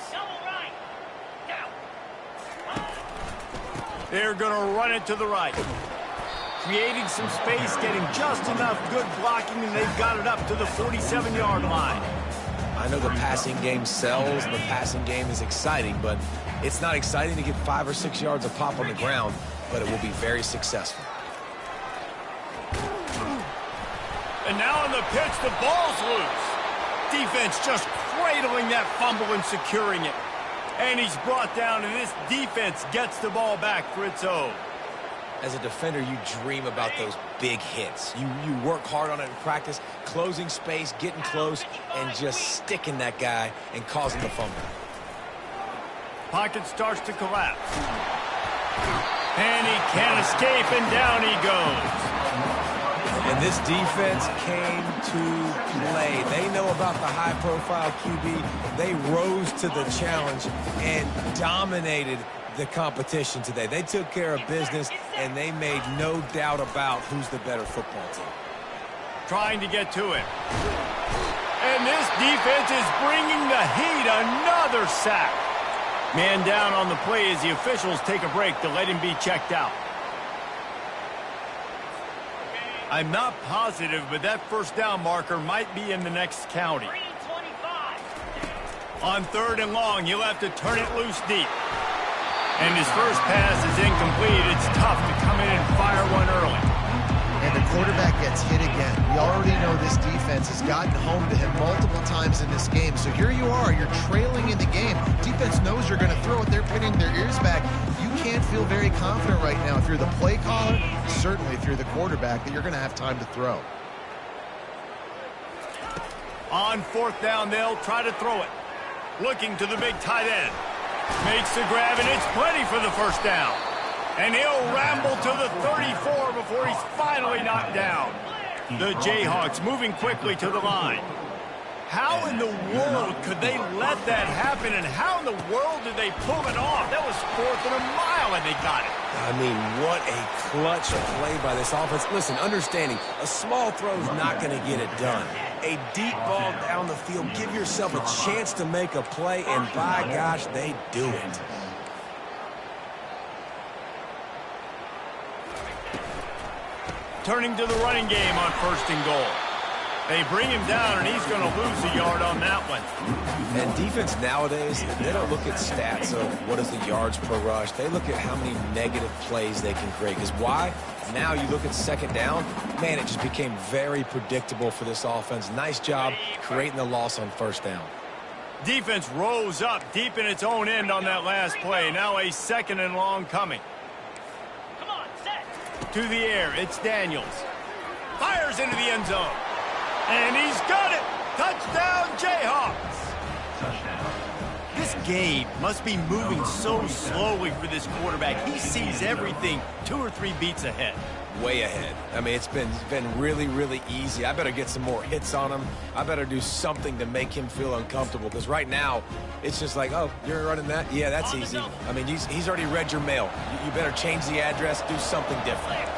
They're going to run it to the right. Creating some space, getting just enough good blocking, and they've got it up to the 47-yard line. I know the passing game sells, and the passing game is exciting, but it's not exciting to get 5 or 6 yards of pop on the ground, but it will be very successful. And now on the pitch, the ball's loose. Defense just cradling that fumble and securing it. And he's brought down, and this defense gets the ball back for its own. As a defender, you dream about those big hits. You work hard on it in practice, closing space, getting close, and just sticking that guy and causing the fumble. Pocket starts to collapse. And he can't escape, and down he goes. And this defense came to play. They know about the high-profile QB. They rose to the challenge and dominated the competition today. They took care of business, and they made no doubt about who's the better football team. Trying to get to it. And this defense is bringing the heat. Another sack. Man down on the play as the officials take a break to let him be checked out. I'm not positive, but that first down marker might be in the next county. On 3rd and long, he'll have to turn it loose deep. And his first pass is incomplete. It's tough to come in and fire one early. And the quarterback gets hit again. We already know this defense has gotten home to him multiple times in this game. So here you are, you're trailing in the game. Defense knows you're going to throw it. They're pinning their ears back. You can't feel very confident right now if you're the play caller, certainly if you're the quarterback, that you're going to have time to throw. On 4th down, they'll try to throw it. Looking to the big tight end. Makes the grab, and it's plenty for the first down. And he'll ramble to the 34 before he's finally knocked down. The Jayhawks moving quickly to the line. How in the world could they let that happen, and how in the world did they pull it off? That was 4th and a mile, and they got it. I mean, what a clutch play by this offense. Listen, understanding, a small throw is not going to get it done. A deep ball down the field, give yourself a chance to make a play, and by gosh, they do it. Turning to the running game on 1st and goal. They bring him down, and he's going to lose a yard on that one. And defense nowadays, they don't look at stats of what is the yards per rush. They look at how many negative plays they can create. Because why? Now you look at 2nd down, man, it just became very predictable for this offense. Nice job creating the loss on 1st down. Defense rose up deep in its own end on that last play. Now a 2nd and long coming. To the air, it's Daniels. Fires into the end zone. And he's got it! Touchdown, Jayhawks! Touchdown. This game must be moving so slowly for this quarterback. He sees everything 2 or 3 beats ahead. Way ahead. I mean, it's been really, really easy. I better get some more hits on him. I better do something to make him feel uncomfortable. Because right now, it's just like, oh, you're running that? Yeah, that's easy. I mean, he's already read your mail. You better change the address, do something different.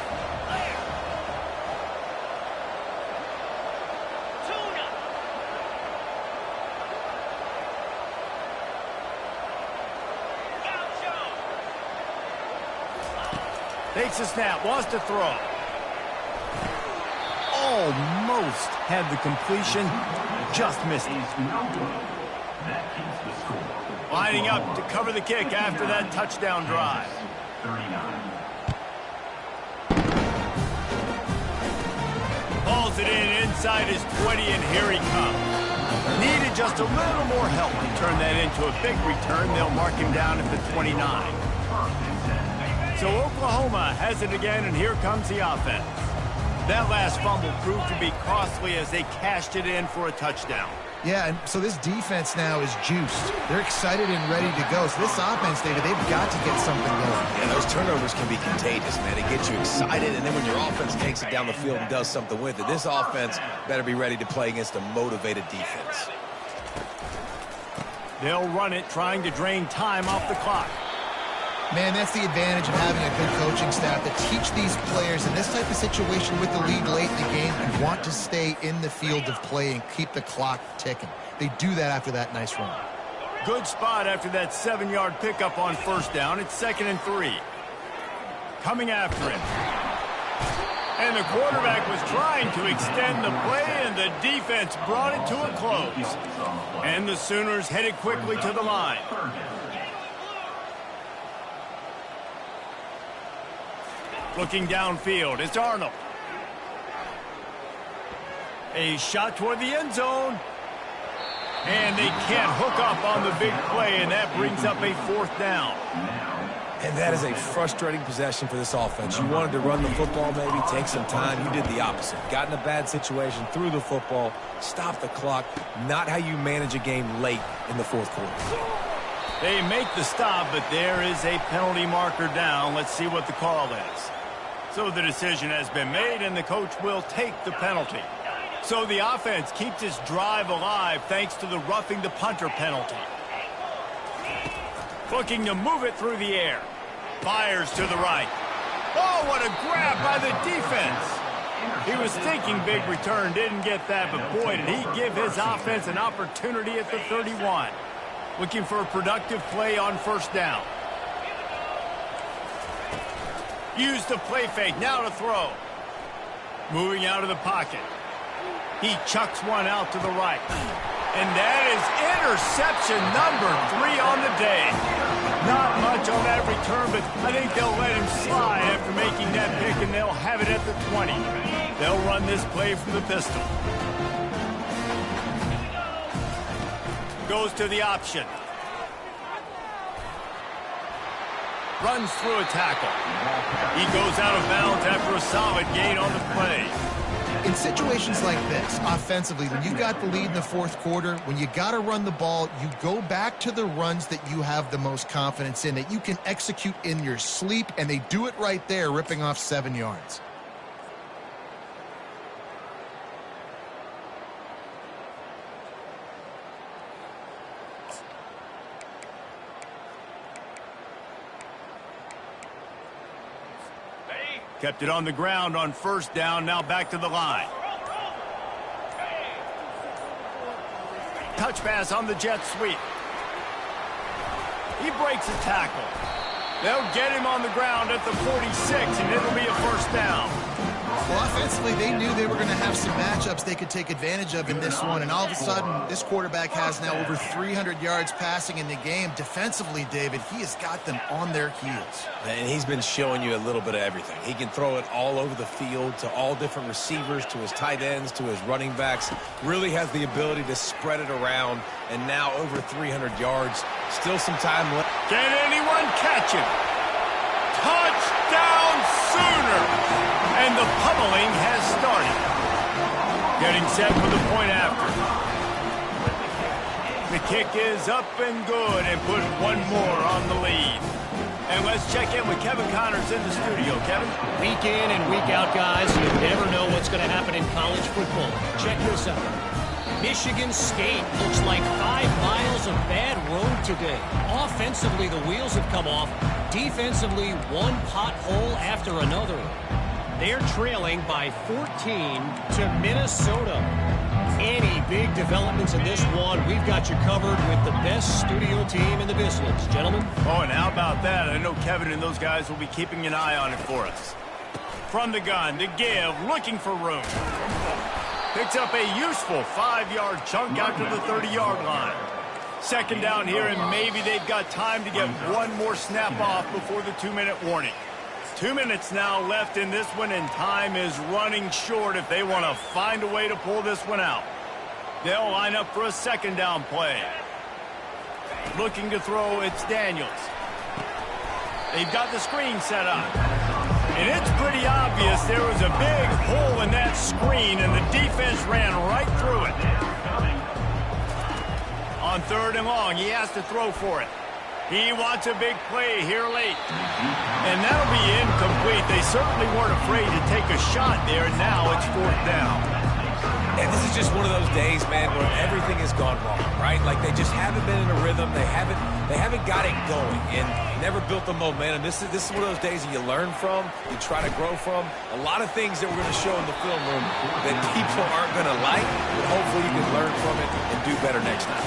Takes a snap, wants to throw. Almost had the completion, just missed it. That keeps the score. Lining up to cover the kick after that touchdown drive. 39. Hauls it in inside his 20, and here he comes. Needed just a little more help to turn that into a big return. They'll mark him down at the 29. So Oklahoma has it again, and here comes the offense. That last fumble proved to be costly as they cashed it in for a touchdown. Yeah, and so this defense now is juiced. They're excited and ready to go. So this offense, David, they've got to get something going. Yeah, those turnovers can be contagious, man. It gets you excited, and then when your offense takes it down the field and does something with it, this offense better be ready to play against a motivated defense. They'll run it, trying to drain time off the clock. Man, that's the advantage of having a good coaching staff that teach these players in this type of situation with the lead late in the game and want to stay in the field of play and keep the clock ticking. They do that after that nice run. Good spot after that 7-yard pickup on 1st down. It's 2nd and 3. Coming after him. And the quarterback was trying to extend the play, and the defense brought it to a close. And the Sooners headed quickly to the line. Looking downfield, it's Arnold. A shot toward the end zone. And they can't hook up on the big play, and that brings up a 4th down. And that is a frustrating possession for this offense. You wanted to run the football, maybe take some time. You did the opposite. Got in a bad situation, threw the football, stopped the clock. Not how you manage a game late in the 4th quarter. They make the stop, but there is a penalty marker down. Let's see what the call is. So the decision has been made, and the coach will take the penalty. So the offense keeps its drive alive thanks to the roughing the punter penalty. Looking to move it through the air. Fires to the right. Oh, what a grab by the defense. He was thinking big return, didn't get that, but boy, did he give his offense an opportunity at the 31. Looking for a productive play on first down. Use the play fake, now to throw. Moving out of the pocket. He chucks one out to the right. And that is interception number 3 on the day. Not much on that return, but I think they'll let him slide after making that pick, and they'll have it at the 20. They'll run this play from the pistol. Goes to the option. Runs through a tackle. He goes out of bounds after a solid gain on the play. In situations like this, offensively, when you've got the lead in the fourth quarter, when you got to run the ball, you go back to the runs that you have the most confidence in, that you can execute in your sleep, and they do it right there, ripping off 7 yards. Kept it on the ground on first down, now back to the line. Touch pass on the jet sweep. He breaks a tackle. They'll get him on the ground at the 46, and it'll be a first down. Well, offensively, they knew they were going to have some matchups they could take advantage of in this one, and all of a sudden, this quarterback has now over 300 yards passing in the game. Defensively, David, he has got them on their heels. And he's been showing you a little bit of everything. He can throw it all over the field to all different receivers, to his tight ends, to his running backs. Really has the ability to spread it around, and now over 300 yards. Still some time left. Can anyone catch him? Touchdown Sooner! And the pummeling has started. Getting set for the point after. The kick is up and good, and put one more on the lead. And let's check in with Kevin Connors in the studio. Kevin? Week in and week out, guys, you never know what's going to happen in college football. Check this out. Michigan State looks like 5 miles of bad road today. Offensively, the wheels have come off. Defensively, one pothole after another. They're trailing by 14 to Minnesota. Any big developments in this one, we've got you covered with the best studio team in the business. Gentlemen? Oh, and how about that? I know Kevin and those guys will be keeping an eye on it for us. From the gun to give, looking for room. Picks up a useful 5-yard chunk out to the 30-yard line. Second down here, and maybe they've got time to get one more snap off before the 2-minute warning. 2 minutes now left in this one, and time is running short if they want to find a way to pull this one out. They'll line up for a second down play. Looking to throw, it's Daniels. They've got the screen set up. And it's pretty obvious there was a big hole in that screen, and the defense ran right through it. On third and long, he has to throw for it. He wants a big play here late. And that'll be incomplete. They certainly weren't afraid to take a shot there, and now it's fourth down. And this is just one of those days, man, where everything has gone wrong, right? Like they just haven't been in a rhythm. They haven't got it going and never built the momentum. This is one of those days that you learn from, you try to grow from. A lot of things that we're going to show in the film room that people aren't going to like, but hopefully you can learn from it and do better next time.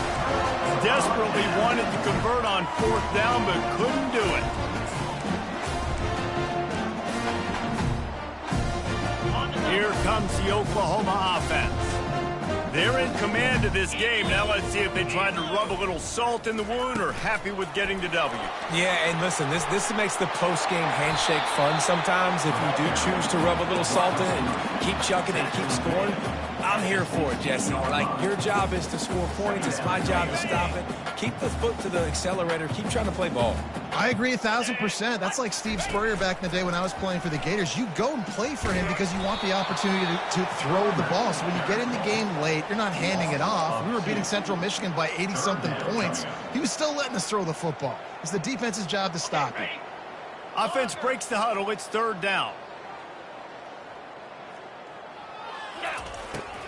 Desperately wanted to convert on fourth down, but couldn't do it. Here comes the Oklahoma offense. They're in command of this game. Now let's see if they tried to rub a little salt in the wound or happy with getting the W. Yeah, and listen, this makes the post-game handshake fun sometimes if you do choose to rub a little salt in and keep chucking and keep scoring. I'm here for it, Jesse. Like, your job is to score points. It's my job to stop it. Keep the foot to the accelerator. Keep trying to play ball. I agree 1,000%. That's like Steve Spurrier back in the day when I was playing for the Gators. You go and play for him because you want the opportunity to throw the ball. So when you get in the game late, you're not handing it off. We were beating Central Michigan by 80-something points. He was still letting us throw the football. It's the defense's job to stop it. Offense breaks the huddle. It's third down.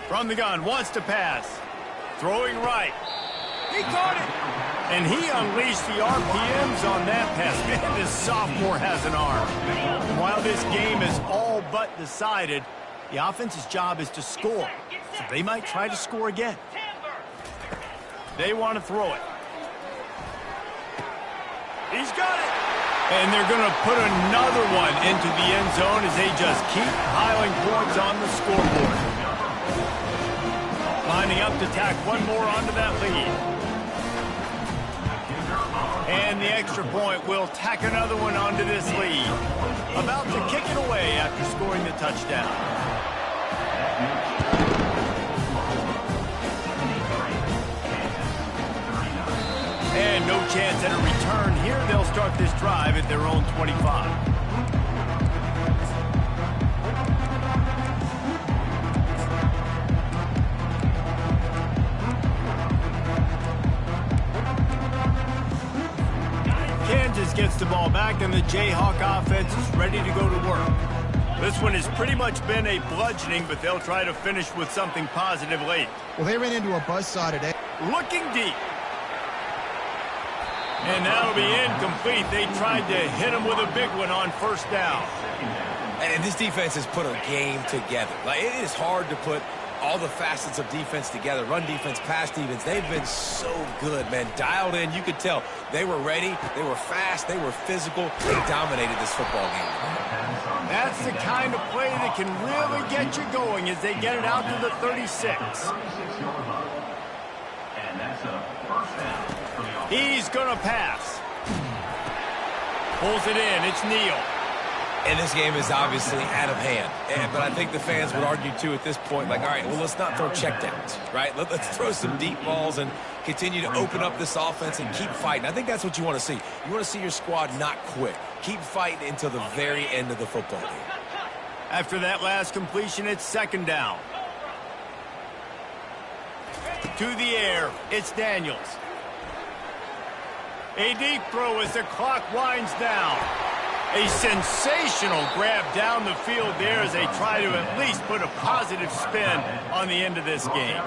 From the gun, wants to pass. Throwing right. He caught it. And he unleashed the RPMs on that pass. Man, this sophomore has an arm. And while this game is all but decided, the offense's job is to score. So they might try to score again. They want to throw it. He's got it. And they're going to put another one into the end zone as they just keep piling points on the scoreboard. Lining up to tack one more onto that lead. And the extra point will tack another one onto this lead. About to kick it away after scoring the touchdown. And no chance at a return here. They'll start this drive at their own 25. Kansas gets the ball back, and the Jayhawk offense is ready to go to work. This one has pretty much been a bludgeoning, but they'll try to finish with something positive late. Well, they ran into a buzzsaw today. Looking deep. And that'll be incomplete. They tried to hit him with a big one on first down. And this defense has put a game together. Like, it is hard to put all the facets of defense together. Run defense, pass defense. They've been so good, man. Dialed in. You could tell they were ready. They were fast. They were physical. They dominated this football game. That's the kind of play that can really get you going as they get it out to the 36. He's going to pass. Pulls it in. It's Neal. And this game is obviously out of hand. But I think the fans would argue, too, at this point, like, all right, well, let's not throw checkdowns, right? Let's throw some deep balls and continue to open up this offense and keep fighting. I think that's what you want to see. You want to see your squad not quit. Keep fighting until the very end of the football game. After that last completion, it's second down. To the air, it's Daniels. A deep throw as the clock winds down. A sensational grab down the field there as they try to at least put a positive spin on the end of this game.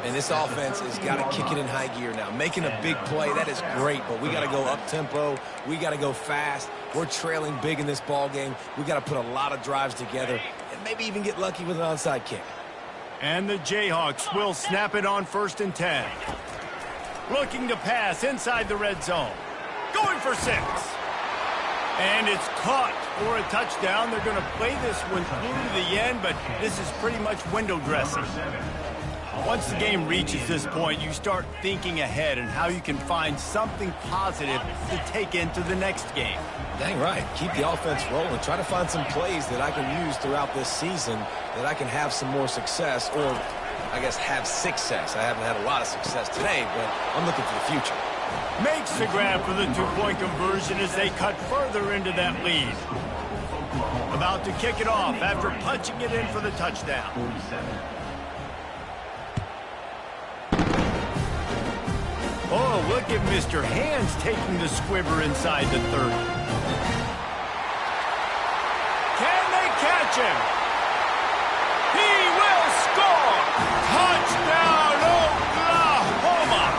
And this offense has got to kick it in high gear now. Making a big play, that is great, but we got to go up-tempo. We got to go fast. We're trailing big in this ball game. We got to put a lot of drives together and maybe even get lucky with an onside kick. And the Jayhawks will snap it on 1st and 10. Looking to pass inside the red zone. Going for 6. And it's caught for a touchdown. They're going to play this one through to the end, but this is pretty much window dressing. Once the game reaches this point, you start thinking ahead and how you can find something positive to take into the next game. Dang right. Keep the offense rolling. Try to find some plays that I can use throughout this season that I can have some more success, or I guess have success. I haven't had a lot of success today, but I'm looking for the future. Makes the grab for the two-point conversion as they cut further into that lead. About to kick it off after punching it in for the touchdown. Oh, look at Mr. Hands taking the squibber inside the 30. Can they catch him? He will score! Touchdown, Oklahoma!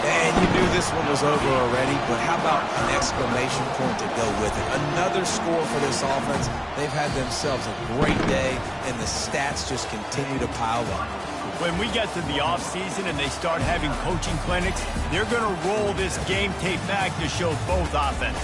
And you knew this one was over already, but how about an exclamation point to go with it? Another score for this offense. They've had themselves a great day, and the stats just continue to pile up. When we get to the offseason and they start having coaching clinics, they're going to roll this game tape back to show both offenses.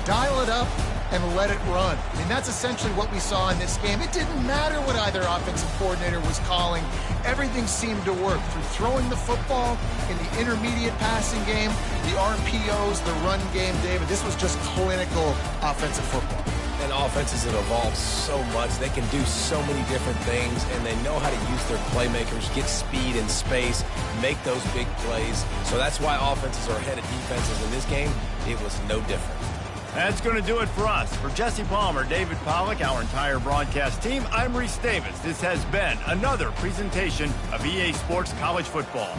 Dial it up and let it run. I mean, that's essentially what we saw in this game. It didn't matter what either offensive coordinator was calling. Everything seemed to work through throwing the football in the intermediate passing game, the RPOs, the run game, David. This was just clinical offensive football. And offenses have evolved so much. They can do so many different things, and they know how to use their playmakers, get speed and space, make those big plays. So that's why offenses are ahead of defenses. In this game, it was no different. That's going to do it for us. For Jesse Palmer, David Pollack, our entire broadcast team, I'm Reese Davis. This has been another presentation of EA Sports College Football.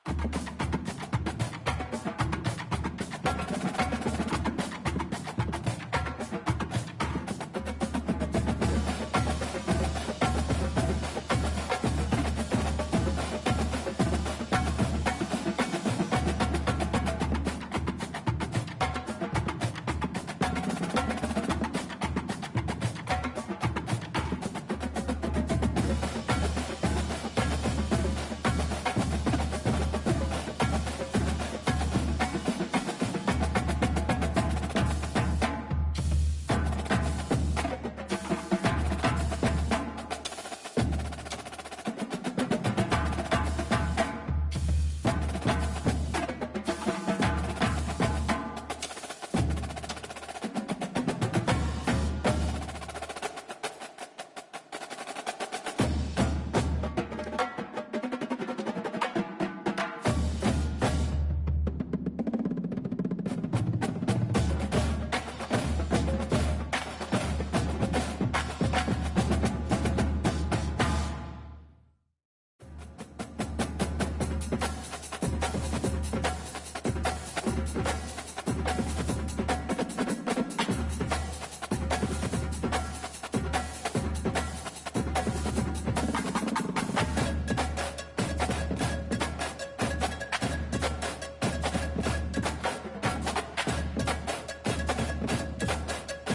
Kansas.